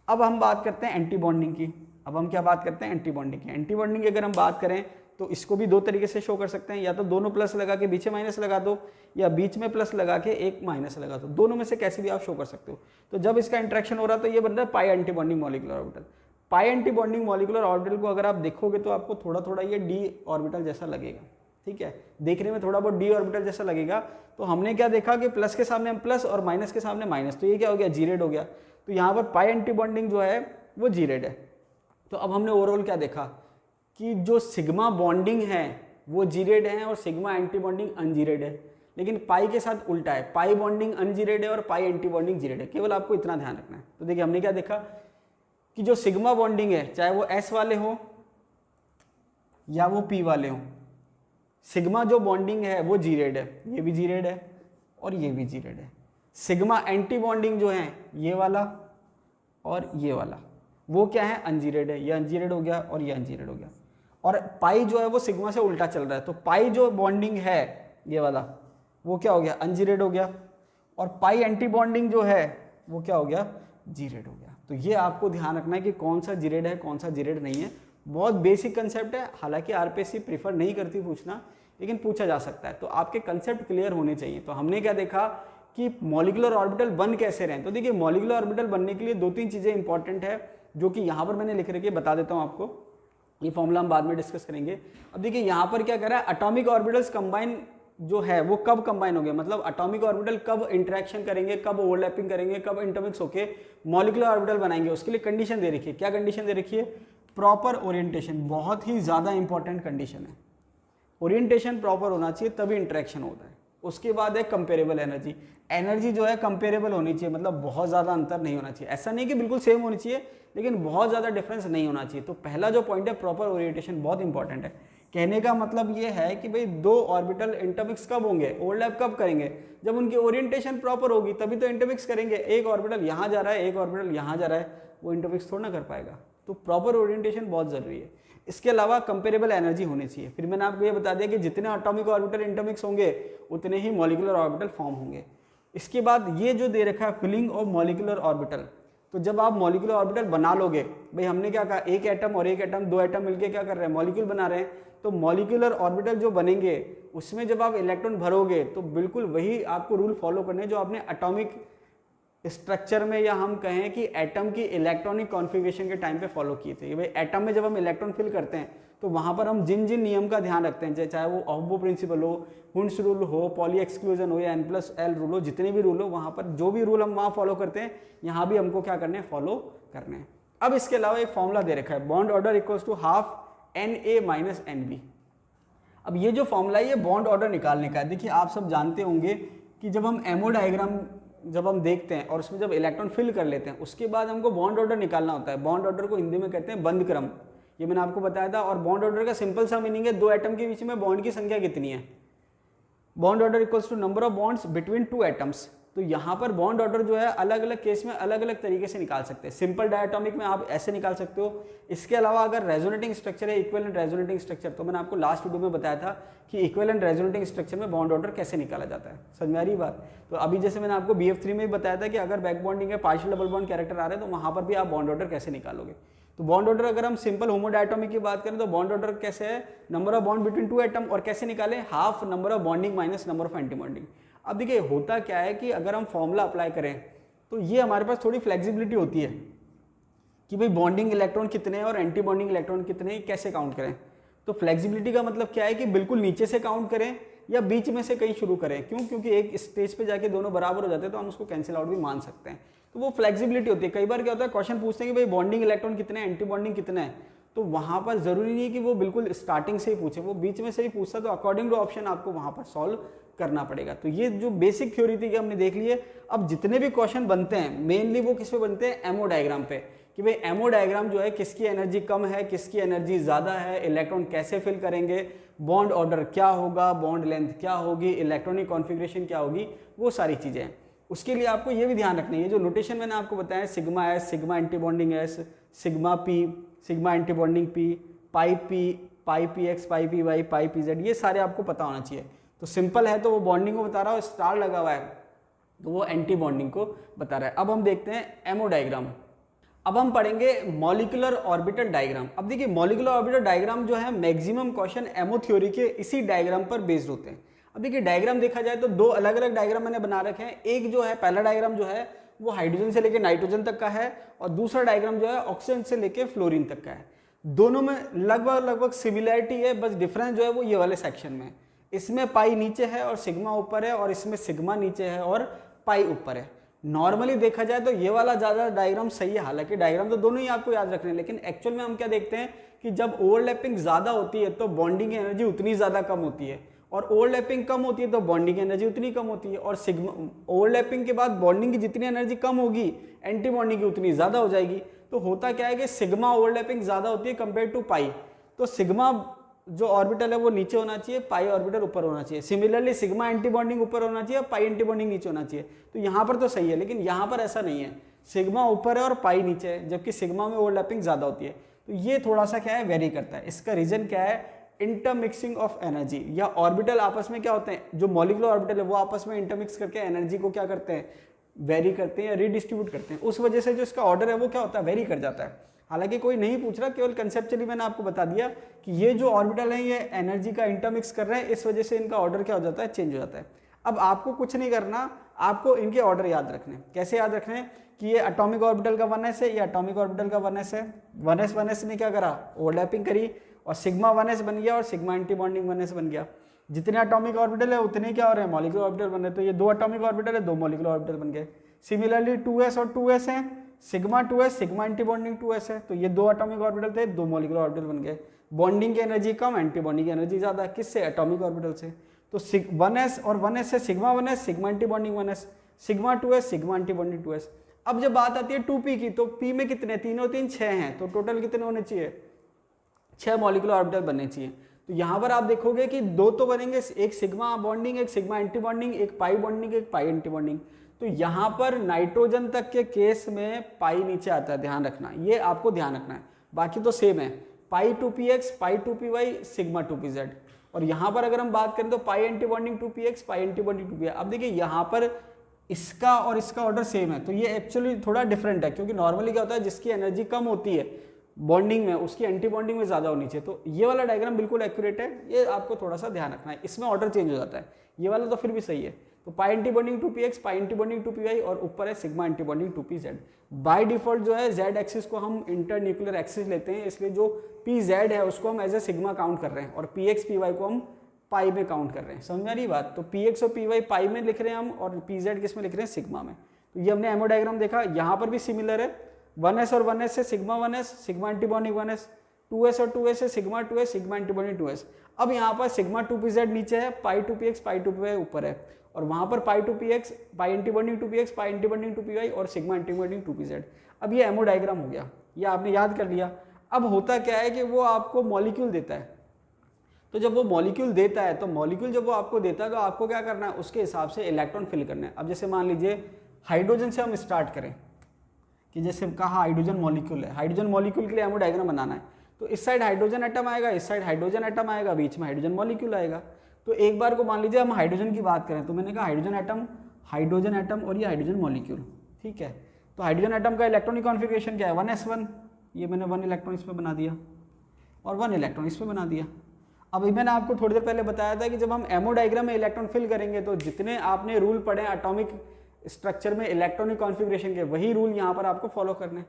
S1: अब हम बात करते हैं एंटी बॉन्डिंग की। अब हम क्या बात करते हैं, एंटी बॉन्डिंग की। एंटी बॉन्डिंग की अगर हम बात करें तो इसको भी दो तरीके से शो कर सकते हैं, या तो दोनों प्लस लगा के बीच में माइनस लगा दो, या बीच में प्लस लगा के एक माइनस लगा दो, दोनों में से कैसे भी आप शो कर सकते हो। तो जब इसका इंटरेक्शन हो रहा है तो ये बन रहा है पाई एंटी बॉन्डिंग मॉलिक्यूलर ऑर्बिटल। पाई एंटी बॉन्डिंग मॉलिक्यूलर ऑर्बिटल को अगर आप देखोगे तो आपको थोड़ा थोड़ा ये डी ऑर्बिटल जैसा लगेगा, ठीक है, देखने में थोड़ा बहुत डी ऑर्बिटल जैसा लगेगा। तो हमने क्या देखा कि प्लस के सामने हम प्लस और माइनस के सामने माइनस, तो ये क्या हो गया, जीरेड हो गया। तो यहाँ पर पाई एंटी बॉन्डिंग जो है वो जीरेड है। तो अब हमने ओवरऑल क्या देखा कि जो सिग्मा बॉन्डिंग है वो जीरेड है और सिग्मा एंटी बॉन्डिंग अनजीरेड है, लेकिन पाई के साथ उल्टा है, पाई बॉन्डिंग अनजीरेड है और पाई एंटी बॉन्डिंग जीरेड है। केवल आपको इतना ध्यान रखना है। तो देखिए हमने क्या देखा कि जो सिग्मा बॉन्डिंग है, चाहे वो एस वाले हो या वो पी वाले हो, सिग्मा जो बॉन्डिंग है वो जीरेड है, ये भी जीरेड है और ये भी जीरेड है। सिग्मा एंटी बॉन्डिंग जो है ये वाला और ये वाला, वो क्या है, अनजीरेड है, ये अनजीरेड हो गया और ये अनजीरेड हो गया। और पाई जो है वो सिग्मा से उल्टा चल रहा है, तो पाई जो बॉन्डिंग है ये वाला वो क्या हो गया, अनजीरेड हो गया, और पाई एंटी बॉन्डिंग जो है वो क्या हो गया, जीरेड हो गया। तो ये आपको ध्यान रखना है कि कौन सा जीरेड है कौन सा जीरेड नहीं है। बहुत बेसिक कंसेप्ट है, हालांकि आरपीएससी प्रीफर नहीं करती पूछना, लेकिन पूछा जा सकता है, तो आपके कंसेप्ट क्लियर होने चाहिए। तो हमने क्या देखा कि मॉलिक्यूलर ऑर्बिटल बन कैसे रहे। तो देखिए मॉलिक्यूलर ऑर्बिटल बनने के लिए दो तीन चीजें इंपॉर्टेंट है, जो कि यहाँ पर मैंने लिख रखी है, बता देता हूँ आपको, ये फॉर्मूला हम बाद में डिस्कस करेंगे। अब देखिए यहाँ पर क्या कर रहा है, एटॉमिक ऑर्बिटल्स कंबाइन जो है वो कब कंबाइन हो गया, मतलब एटॉमिक ऑर्बिटल कब इंटरेक्शन करेंगे, कब ओवरलैपिंग करेंगे, कब इंटरमिक्स होके मॉलिक्यूलर ऑर्बिटल बनाएंगे। उसके लिए कंडीशन दे रखी है। क्या कंडीशन दे रखी है, प्रॉपर ओरिएंटेशन, बहुत ही ज्यादा इंपॉर्टेंट कंडीशन है। ओरिएंटेशन प्रॉपर होना चाहिए तभी इंटरेक्शन होता है। उसके बाद है कंपेरेबल एनर्जी, एनर्जी जो है कंपेरेबल होनी चाहिए, मतलब बहुत ज़्यादा अंतर नहीं होना चाहिए। ऐसा नहीं कि बिल्कुल सेम होनी चाहिए, लेकिन बहुत ज़्यादा डिफरेंस नहीं होना चाहिए। तो पहला जो पॉइंट है प्रॉपर ओरिएंटेशन, बहुत इंपॉर्टेंट है। कहने का मतलब ये है कि भाई दो ऑर्बिटल इंटरमिक्स कब होंगे, ओवरलैप कब करेंगे, जब उनकी ओरिएंटेशन प्रॉपर होगी तभी तो इंटरमिक्स करेंगे। एक ऑर्बिटल यहाँ जा रहा है, एक ऑर्बिटल यहाँ जा रहा है, वो इंटरमिक्स थोड़ा ना कर पाएगा। तो प्रॉपर ओरिएंटेशन बहुत जरूरी है। इसके अलावा कंपेरेबल एनर्जी होनी चाहिए। फिर मैंने आपको ये बता दिया कि जितने एटॉमिक ऑर्बिटल इंटरमिक्स होंगे उतने ही मॉलिक्यूलर ऑर्बिटल फॉर्म होंगे। इसके बाद ये जो दे रखा है फिलिंग ऑफ मॉलिक्यूलर ऑर्बिटल, तो जब आप मॉलिक्यूलर ऑर्बिटल बना लोगे, भाई हमने क्या कहा, एक एटम और एक एटम, दो एटम मिलके क्या कर रहे हैं, मॉलिक्यूल बना रहे हैं। तो मॉलिक्यूलर ऑर्बिटल जो बनेंगे उसमें जब आप इलेक्ट्रॉन भरोगे तो बिल्कुल वही आपको रूल फॉलो करने जो आपने एटॉमिक स्ट्रक्चर में, या हम कहें कि एटम की इलेक्ट्रॉनिक कॉन्फ़िगरेशन के टाइम पे फॉलो किए थे। भाई एटम में जब हम इलेक्ट्रॉन फिल करते हैं तो वहाँ पर हम जिन जिन नियम का ध्यान रखते हैं, चाहे वो ऑब्बो प्रिंसिपल हो, हुंड्स रूल हो, पॉली एक्सक्लूजन हो, या N+L रूल हो, जितने भी रूल हो, वहाँ पर जो भी रूल हम वहाँ फॉलो करते हैं, यहाँ भी हमको क्या करने हैं, फॉलो करने हैं। अब इसके अलावा एक फॉर्मूला दे रखा है, bond order equals to half Na minus NB। अब ये जो फॉर्मूला है ये बॉन्ड ऑर्डर निकालने का है। देखिए आप सब जानते होंगे कि जब हम एमओ डायग्राम जब हम देखते हैं और उसमें जब इलेक्ट्रॉन फिल कर लेते हैं, उसके बाद हमको बॉन्ड ऑर्डर निकालना होता है। बॉन्ड ऑर्डर को हिंदी में कहते हैं बंद क्रम, ये मैंने आपको बताया था। और बॉन्ड ऑर्डर का सिंपल सा मीनिंग है, दो एटम के बीच में बॉन्ड की संख्या कितनी है। Bond order equals to number of bonds between two atoms. तो यहाँ पर बॉन्ड ऑर्डर जो है अलग अलग केस में अलग अलग तरीके से निकाल सकते हैं। सिंपल डायटोमिक में आप ऐसे निकाल सकते हो। इसके अलावा अगर रेजोनेटिंग स्ट्रक्चर है, इक्विवेलेंट रेजोनेटिंग स्ट्रक्चर, तो मैंने आपको लास्ट वीडियो में बताया था कि इक्विवेलेंट रेजोनेटिंग स्ट्रक्चर में बॉन्ड ऑर्डर कैसे निकाला जाता है। समझ में आ रही बात। तो अभी जैसे मैंने आपको BF3 में भी बताया था कि अगर बैक बॉन्डिंग है, पार्शियल डबल बॉन्ड कैरेक्टर आ रहे हैं, तो वहाँ पर भी आप बॉन्ड ऑर्डर कैसे निकालोगे। तो बॉन्ड ऑर्डर अगर हम सिंपल होमोडायटोमिक की बात करें तो बॉन्ड ऑर्डर कैसे है, number of bond between two atom, और कैसे निकालें, half number of bonding minus number of anti bonding. अब देखिए होता क्या है कि अगर हम फॉर्मूला अप्लाई करें तो ये हमारे पास थोड़ी फ्लेक्सिबिलिटी होती है कि भाई बॉन्डिंग इलेक्ट्रॉन कितने हैं और एंटी बॉन्डिंग इलेक्ट्रॉन कितने हैं, कैसे काउंट करें। तो फ्लेक्सिबिलिटी का मतलब क्या है कि बिल्कुल नीचे से काउंट करें या बीच में से कहीं शुरू करें। क्यों? क्योंकि एक स्टेज पे जाके दोनों बराबर हो जाते हैं तो हम उसको कैंसिल आउट भी मान सकते हैं। तो वो फ्लेक्सिबिलिटी होती है। कई बार क्या होता है, क्वेश्चन पूछते हैं कि भाई बॉन्डिंग इलेक्ट्रॉन कितने हैं, एंटी बॉन्डिंग कितने हैं, तो वहां पर जरूरी नहीं है कि वो बिल्कुल स्टार्टिंग से ही पूछे, वो बीच में से ही पूछता, तो अकॉर्डिंग टू ऑप्शन आपको वहां पर सॉल्व करना पड़ेगा। तो ये जो बेसिक थ्योरी थी कि हमने देख ली है। अब जितने भी क्वेश्चन बनते हैं मेनली वो किस पे बनते हैं, एमओ डायग्राम पे, कि भाई एमओ डायग्राम जो है किसकी एनर्जी कम है, किसकी एनर्जी ज्यादा है, इलेक्ट्रॉन कैसे फिल करेंगे, बॉन्ड ऑर्डर क्या होगा, बॉन्ड लेंथ क्या होगी, इलेक्ट्रॉनिक कॉन्फ़िगरेशन क्या होगी, वो सारी चीजें हैं। उसके लिए आपको ये भी ध्यान रखना है, ये जो नोटेशन मैंने आपको बताया, sigma s, sigma anti bonding s, sigma p, sigma anti bonding p, pi p x, pi p y, pi p z, ये सारे आपको पता होना चाहिए। तो सिंपल है तो वो बॉन्डिंग को बता रहा है, स्टार लगा हुआ है तो वो एंटी बॉन्डिंग को बता रहा है। अब हम देखते हैं एमओ डायग्राम। अब हम पढ़ेंगे मॉलिक्यूलर ऑर्बिटल डायग्राम। अब देखिए मॉलिक्यूलर ऑर्बिटल डायग्राम जो है मैक्सिमम क्वेश्चन एमओ थ्योरी के इसी डायग्राम पर बेस्ड होते हैं। अब देखिए डायग्राम देखा जाए तो दो अलग अलग डायग्राम मैंने बना रखे हैं। एक जो है पहला डायग्राम जो है वो हाइड्रोजन से लेकर नाइट्रोजन तक का है और दूसरा डायग्राम जो है ऑक्सीजन से लेकर फ्लोरीन तक का है। दोनों में लगभग सिमिलैरिटी है, बस डिफरेंस जो है वो ये वाले सेक्शन में। इसमें पाई नीचे है और सिग्मा ऊपर है और इसमें सिग्मा नीचे है और पाई ऊपर है। नॉर्मली देखा जाए तो ये वाला ज़्यादा डायग्राम सही है, हालांकि डायग्राम तो दोनों ही आपको याद रखने हैं, लेकिन एक्चुअल में हम क्या देखते हैं कि जब ओवरलैपिंग ज़्यादा होती है तो बॉन्डिंग एनर्जी उतनी ज़्यादा कम होती है और ओवरलैपिंग कम होती है तो बॉन्डिंग एनर्जी उतनी कम होती है। और सिग्मा ओवरलैपिंग के बाद बॉन्डिंग की जितनी एनर्जी कम होगी एंटी बॉन्डिंग की उतनी ज़्यादा हो जाएगी। तो होता क्या है कि सिग्मा ओवरलैपिंग ज़्यादा होती है कंपेयर टू पाई। तो सिग्मा जो ऑर्बिटल है वो नीचे होना चाहिए, पाई ऑर्बिटल ऊपर होना चाहिए। सिमिलरली सिग्मा एंटी बॉन्डिंग ऊपर होना चाहिए, पाई एंटी बॉन्डिंग नीचे होना चाहिए। तो यहाँ पर तो सही है, लेकिन यहाँ पर ऐसा नहीं है, सिग्मा ऊपर है और पाई नीचे है, जबकि सिग्मा में ओवरलैपिंग ज़्यादा होती है। तो ये थोड़ा सा क्या है, वेरी करता है। इसका रीजन क्या है, इंटरमिक्सिंग ऑफ एनर्जी, या ऑर्बिटल आपस में क्या होते हैं, जो मॉलिक्यूलर ऑर्बिटल है वो आपस में इंटरमिक्स करके एनर्जी को क्या करते हैं, वेरी करते हैं या रिडिस्ट्रीब्यूट करते हैं। उस वजह से जो इसका ऑर्डर है वो क्या होता है, वेरी कर जाता है। हालांकि कोई नहीं पूछ रहा, केवल कंसेप्चुअली मैंने आपको बता दिया कि ये जो ऑर्बिटल है ये एनर्जी का इंटरमिक्स कर रहे हैं, इस वजह से इनका ऑर्डर क्या हो जाता है, चेंज हो जाता है। अब आपको कुछ नहीं करना, आपको इनके ऑर्डर याद रखने। कैसे याद रखने कि ये एटॉमिक ऑर्बिटल का 1s है, ये एटॉमिक ऑर्बिटल का 1s है। 1s ने क्या करा, ओवरलैपिंग करी और सिग्मा 1s बन गया और सिग्मा एंटी बॉन्डिंग 1s बन गया। जितने एटॉमिक ऑर्बिटल है उतने क्या हो रहे हैं, मॉलिक्यूलर ऑर्बिटल बन रहे। तो ये दो एटॉमिक ऑर्बिटल है, दो मॉलिक्यूलर ऑर्बिटल बन गए। सिमिलरली 2s और 2s हैं, sigma 2s sigma anti bonding 2s है, तो ये दो एटॉमिक ऑर्बिटल थे, दो मॉलिक्यूलर ऑर्बिटल बन गए। बॉन्डिंग की एनर्जी कम, एंटी बॉन्डिंग की एनर्जी ज्यादा, किससे, एटॉमिक ऑर्बिटल से। तो 1s और 1s से sigma 1s sigma anti bonding 1s, sigma 2s sigma anti bonding 2s। अब जब बात आती है 2p की, तो p में कितने, तीनों तीन 6 हैं, तो टोटल कितने होने चाहिए, 6 मॉलिक्यूलर ऑर्बिटल बनने चाहिए। तो यहाँ पर आप देखोगे कि दो तो बनेंगे, एक सिग्मा बॉन्डिंग, एक सिग्मा एंटी बॉन्डिंग, एक पाई बॉन्डिंग, एक पाई एंटी बॉन्डिंग। तो यहाँ पर नाइट्रोजन तक के केस में पाई नीचे आता है, ध्यान रखना, ये आपको ध्यान रखना है। बाकी तो सेम है, पाई 2px पाई 2py सिग्मा 2pz। और यहाँ पर अगर हम बात करें तो पाई एंटी बॉन्डिंग 2px पाई एंटी बॉन्डिंग 2py। अब देखिए यहाँ पर इसका और इसका ऑर्डर सेम है, तो ये एक्चुअली थोड़ा डिफरेंट है, क्योंकि नॉर्मली क्या होता है, जिसकी एनर्जी कम होती है बॉन्डिंग में उसकी एंटी बॉन्डिंग में ज्यादा होनी चाहिए। तो ये वाला डायग्राम बिल्कुल एक्यूरेट है, ये आपको थोड़ा सा ध्यान रखना है, इसमें ऑर्डर चेंज हो जाता है। ये वाला तो फिर भी सही है। तो पाई एंटी बॉन्डिंग 2px पाई एंटी बॉन्डिंग 2py और ऊपर है sigma anti bonding 2pz। By default जो है z एक्सिस को हम इंटर न्यूक्लियर एक्सिस लेते हैं, इसलिए जो pz है उसको हम एज ए सिग्मा काउंट कर रहे हैं और px py को हम पाई में काउंट कर रहे हैं। समझ आ रही बात। तो px और py पाई में लिख रहे हैं हम और pz किस में लिख रहे हैं, सिग्मा में। तो ये हमने एमओ डायग्राम देखा, यहाँ पर भी सिमिलर है। 1s और 1s से sigma 1s sigma anti bonding 1s, 2s और 2s से sigma 2s sigma anti bonding 2s। अब यहाँ पर सिग्मा 2pz नीचे है, पाई 2px पाई 2py ऊपर है, और वहाँ पर पाई 2px पाई एंटी बॉन्डिंग 2px पाई एंटी बॉन्डिंग 2py और सिग्मा एंटी बॉन्डिंग 2pz। अब ये एमओ डायग्राम हो गया, ये आपने याद कर लिया। अब होता क्या है कि वो आपको मॉलिक्यूल देता है, तो जब वो मॉलिक्यूल देता है तो मॉलिक्यूल जब वो आपको देता है तो आपको क्या करना है, उसके हिसाब से इलेक्ट्रॉन फिल करना है। अब जैसे मान लीजिए हाइड्रोजन से हम स्टार्ट करें कि जैसे कहा हाइड्रोजन मॉलिक्यूल है, हाइड्रोजन मॉलिक्यूल के लिए एमओ डायग्राम बनाना है। तो इस साइड हाइड्रोजन एटम आएगा, इस साइड हाइड्रोजन एटम आएगा, बीच में हाइड्रोजन मॉलिक्यूल आएगा। तो एक बार को मान लीजिए हम हाइड्रोजन की बात करें, तो मैंने कहा हाइड्रोजन एटम और ये हाइड्रोजन मॉलिक्यूल, ठीक है। तो हाइड्रोजन एटम का इलेक्ट्रॉनिक कॉन्फिगरेशन क्या है, 1s1, ये मैंने 1 इलेक्ट्रॉन इस पर बना दिया और 1 इलेक्ट्रॉन इस पर बना दिया। अब मैंने आपको थोड़ी देर पहले बताया था कि जब हम एमओ डायग्राम में इलेक्ट्रॉन फिल करेंगे तो जितने आपने रूल पढ़े एटॉमिक स्ट्रक्चर में इलेक्ट्रॉनिक कॉन्फिगरेशन के, वही रूल यहाँ पर आपको फॉलो करने हैं।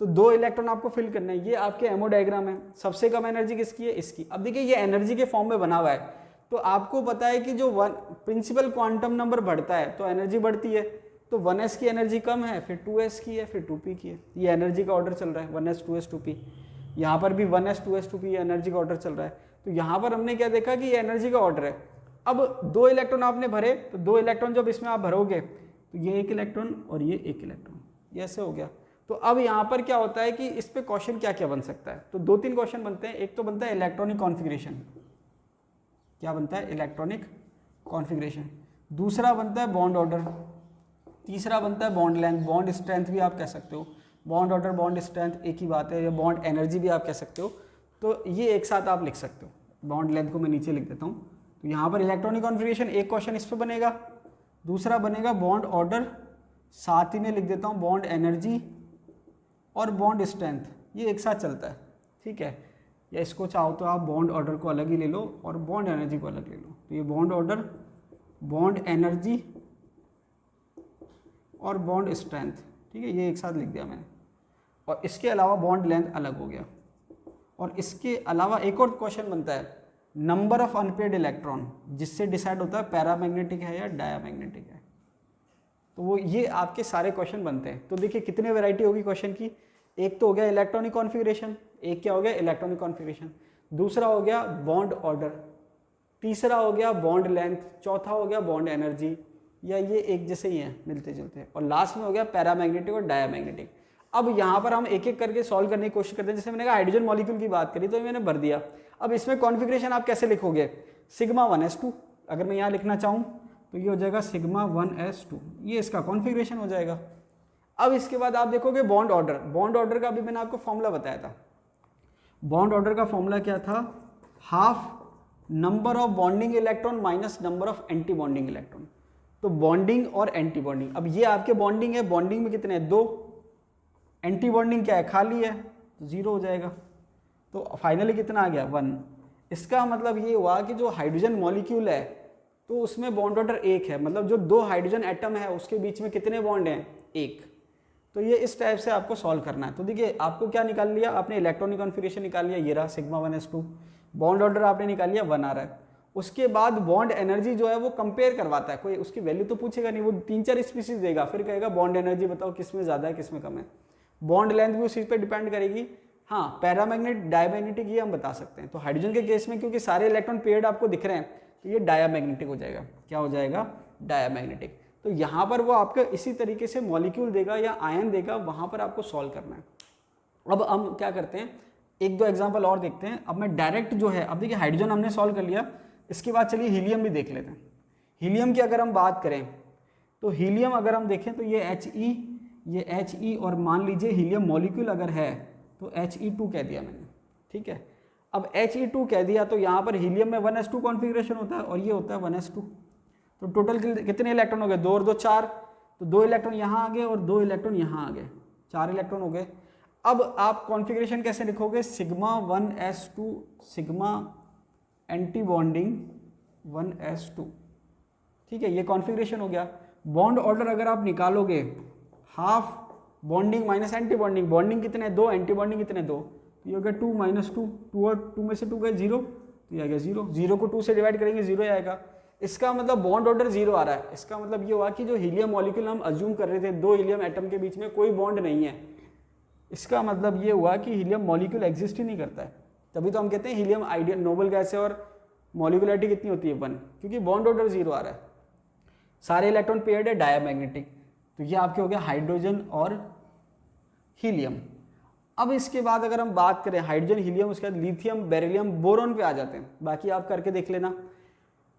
S1: तो 2 इलेक्ट्रॉन आपको फिल करना है, ये आपके एमओ डायग्राम है। सबसे कम एनर्जी किसकी है, इसकी। अब देखिए ये एनर्जी के फॉर्म में बना हुआ है, तो आपको पता है कि जो प्रिंसिपल क्वांटम नंबर बढ़ता है तो एनर्जी बढ़ती है। तो 1s की एनर्जी कम है, फिर 2s की है, फिर 2p की है। ये एनर्जी का ऑर्डर चल रहा है, 1s 2s 2p। यहाँ पर भी 1s 2s 2p ये एनर्जी का ऑर्डर चल रहा है। तो यहाँ पर हमने क्या देखा कि ये एनर्जी का ऑर्डर है। अब 2 इलेक्ट्रॉन आपने भरे, तो 2 इलेक्ट्रॉन जब इसमें आप भरोगे तो ये 1 इलेक्ट्रॉन और ये 1 इलेक्ट्रॉन, ये ऐसे हो गया। तो अब यहाँ पर क्या होता है कि इस पे क्वेश्चन क्या क्या बन सकता है, तो 2-3 क्वेश्चन बनते हैं। एक तो बनता है इलेक्ट्रॉनिक कॉन्फिगरेशन, क्या बनता है, इलेक्ट्रॉनिक कॉन्फिगरेशन। दूसरा बनता है बॉन्ड ऑर्डर, तीसरा बनता है बॉन्ड लेंथ, बॉन्ड स्ट्रेंथ भी आप कह सकते हो। बॉन्ड ऑर्डर बॉन्ड स्ट्रेंथ एक ही बात है, या बॉन्ड एनर्जी भी आप कह सकते हो। तो ये एक साथ आप लिख सकते हो। बॉन्ड लेंथ को मैं नीचे लिख देता हूँ। तो यहाँ पर इलेक्ट्रॉनिक कॉन्फिगरेशन एक क्वेश्चन इस पर बनेगा, दूसरा बनेगा बॉन्ड ऑर्डर, साथ ही में लिख देता हूँ बॉन्ड एनर्जी और बॉन्ड स्ट्रेंथ ये एक साथ चलता है, ठीक है। या इसको चाहो तो आप बॉन्ड ऑर्डर को अलग ही ले लो और बॉन्ड एनर्जी को अलग ले लो। तो ये बॉन्ड ऑर्डर, बॉन्ड एनर्जी और बॉन्ड स्ट्रेंथ, ठीक है, ये एक साथ लिख दिया मैंने। और इसके अलावा बॉन्ड लेंथ अलग हो गया। और इसके अलावा एक और क्वेश्चन बनता है, नंबर ऑफ अनपेयर्ड इलेक्ट्रॉन, जिससे डिसाइड होता है पैरामैग्नेटिक है या डायामैग्नेटिक है। तो वो ये आपके सारे क्वेश्चन बनते हैं। तो देखिए कितने वैरायटी होगी क्वेश्चन की। एक तो हो गया इलेक्ट्रॉनिक कॉन्फ़िगरेशन, एक क्या हो गया इलेक्ट्रॉनिक कॉन्फ़िगरेशन, दूसरा हो गया बॉन्ड ऑर्डर, तीसरा हो गया बॉन्ड लेंथ, चौथा हो गया बॉन्ड एनर्जी, या ये एक जैसे ही हैं मिलते जुलते, और लास्ट में हो गया पैरामैग्नेटिक और डायामैग्नेटिक। अब यहाँ पर हम एक एक करके सॉल्व करने की कोशिश करते हैं। जैसे मैंने कहा हाइड्रोजन मॉलिक्यूल की बात करी तो मैंने भर दिया। अब इसमें कॉन्फ़िगरेशन आप कैसे लिखोगे, सिग्मा 1s2, अगर मैं यहाँ लिखना चाहूँ तो ये हो जाएगा सिग्मा 1s2, ये इसका कॉन्फ़िगरेशन हो जाएगा। अब इसके बाद आप देखोगे बॉन्ड ऑर्डर, बॉन्ड ऑर्डर का भी मैंने आपको फॉर्मूला बताया था। बॉन्ड ऑर्डर का फॉर्मूला क्या था, half number of bonding electron minus number of anti bonding electron. तो बॉन्डिंग और एंटी बॉन्डिंग, अब ये आपके बॉन्डिंग है, बॉन्डिंग में कितने हैं 2, एंटी बॉन्डिंग क्या है खाली है, तो 0 हो जाएगा। तो फाइनली कितना आ गया 1। इसका मतलब ये हुआ कि जो हाइड्रोजन मॉलिक्यूल है तो उसमें बॉन्ड ऑर्डर 1 है, मतलब जो 2 हाइड्रोजन एटम है उसके बीच में कितने बॉन्ड हैं 1। तो ये इस टाइप से आपको सॉल्व करना है। तो देखिए आपको क्या निकाल लिया आपने, इलेक्ट्रॉनिक कॉन्फ़िगरेशन निकाल लिया, ये रहा सिग्मा 1s2, बॉन्ड ऑर्डर आपने निकाल लिया 1 आ रहा है। उसके बाद बॉन्ड एनर्जी जो है वो कंपेयर करवाता है, कोई उसकी वैल्यू तो पूछेगा नहीं, वो 3-4 स्पीसीज देगा, फिर कहेगा बॉन्ड एनर्जी बताओ किसमें ज़्यादा है किसमें कम है। बॉन्ड लेंथ भी उस चीज़ पे डिपेंड करेगी। हाँ पैरामैग्नेट डायमैग्नेटिक ये हम बता सकते हैं। तो हाइड्रोजन के केस में क्योंकि सारे इलेक्ट्रॉन पेयर्ड आपको दिख रहे हैं तो ये डायामैग्नेटिक हो जाएगा। क्या हो जाएगा, डायामैग्नेटिक। तो यहाँ पर वो आपका इसी तरीके से मॉलिक्यूल देगा या आयन देगा, वहाँ पर आपको सॉल्व करना है। अब हम क्या करते हैं, एक दो एग्जाम्पल और देखते हैं। अब मैं डायरेक्ट जो है, अब देखिए हाइड्रोजन हमने सॉल्व कर लिया, इसके बाद चलिए हीलियम भी देख लेते हैं। हीलियम की अगर हम बात करें तो हीलियम अगर हम देखें तो ये He और मान लीजिए हीलियम मॉलिक्यूल अगर है तो He2 कह दिया मैंने, ठीक है। अब He2 कह दिया तो यहाँ पर हीलियम में 1s2 कॉन्फ़िगरेशन होता है और ये होता है 1s2। तो टोटल कितने इलेक्ट्रॉन हो गए, 2 और 2 4, तो 2 इलेक्ट्रॉन यहाँ आ गए और 2 इलेक्ट्रॉन यहाँ आ गए, 4 इलेक्ट्रॉन हो गए। अब आप कॉन्फ़िगरेशन कैसे लिखोगे, sigma 1s2 sigma anti bonding 1s2, ठीक है, ये कॉन्फ़िगरेशन हो गया। बॉन्ड ऑर्डर अगर आप निकालोगे, half bonding minus anti bonding, bonding कितने 2, एंटी बॉन्डिंग कितने 2, तो ये हो गया 2 - 2, 2 और 2 में से 2 गए 0, तो ये आ गया 0, 0 को 2 से डिवाइड करेंगे 0 आएगा। इसका मतलब बॉन्ड ऑर्डर 0 आ रहा है। इसका मतलब ये हुआ कि जो हीलियम मॉलिक्यूल हम अज्यूम कर रहे थे 2 हीलियम एटम के बीच में कोई बॉन्ड नहीं है, इसका मतलब ये हुआ कि हीलियम मॉलिक्यूल एग्जिस्ट ही नहीं करता है। तभी तो हम कहते हैं हीलियम आइडियल नोबल गैस है और मॉलिक्यूलरिटी कितनी होती है 1, क्योंकि बॉन्ड ऑर्डर 0 आ रहा है, सारे इलेक्ट्रॉन पेयर्ड है, डायामैग्नेटिक। तो ये आपके हो गया हाइड्रोजन और हीलियम। अब इसके बाद अगर हम बात करें हाइड्रोजन हीलियम, उसके बाद लिथियम बेरिलियम बोरोन पे आ जाते हैं, बाकी आप करके देख लेना।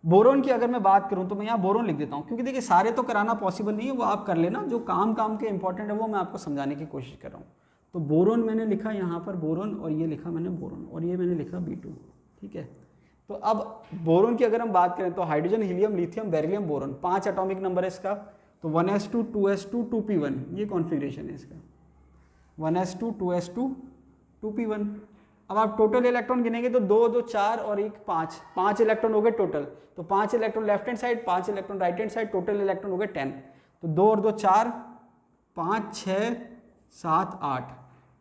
S1: बोरोन की अगर मैं बात करूं तो मैं यहाँ बोरोन लिख देता हूँ, क्योंकि देखिए सारे तो कराना पॉसिबल नहीं है, वो आप कर लेना, जो काम के इंपॉर्टेंट है वो मैं आपको समझाने की कोशिश कर रहा हूँ। तो बोरोन मैंने लिखा यहाँ पर बोरोन, और ये लिखा मैंने बोरोन, और ये मैंने लिखा B2, ठीक है। तो अब बोरोन की अगर हम बात करें तो hydrogen helium lithium beryllium boron, 5 atomic number है इसका। तो 1s2 2s2 2p1 ये कॉन्फ़िगरेशन है इसका, 1s2 2s2 2p1। अब आप टोटल इलेक्ट्रॉन गिनेंगे तो 2 2 4 और 1 5, 5 इलेक्ट्रॉन हो गए टोटल। तो 5 electron left hand side, 5 electron right hand side, total electron हो गए 10। तो 2 और 2 4, 5 6 7 8,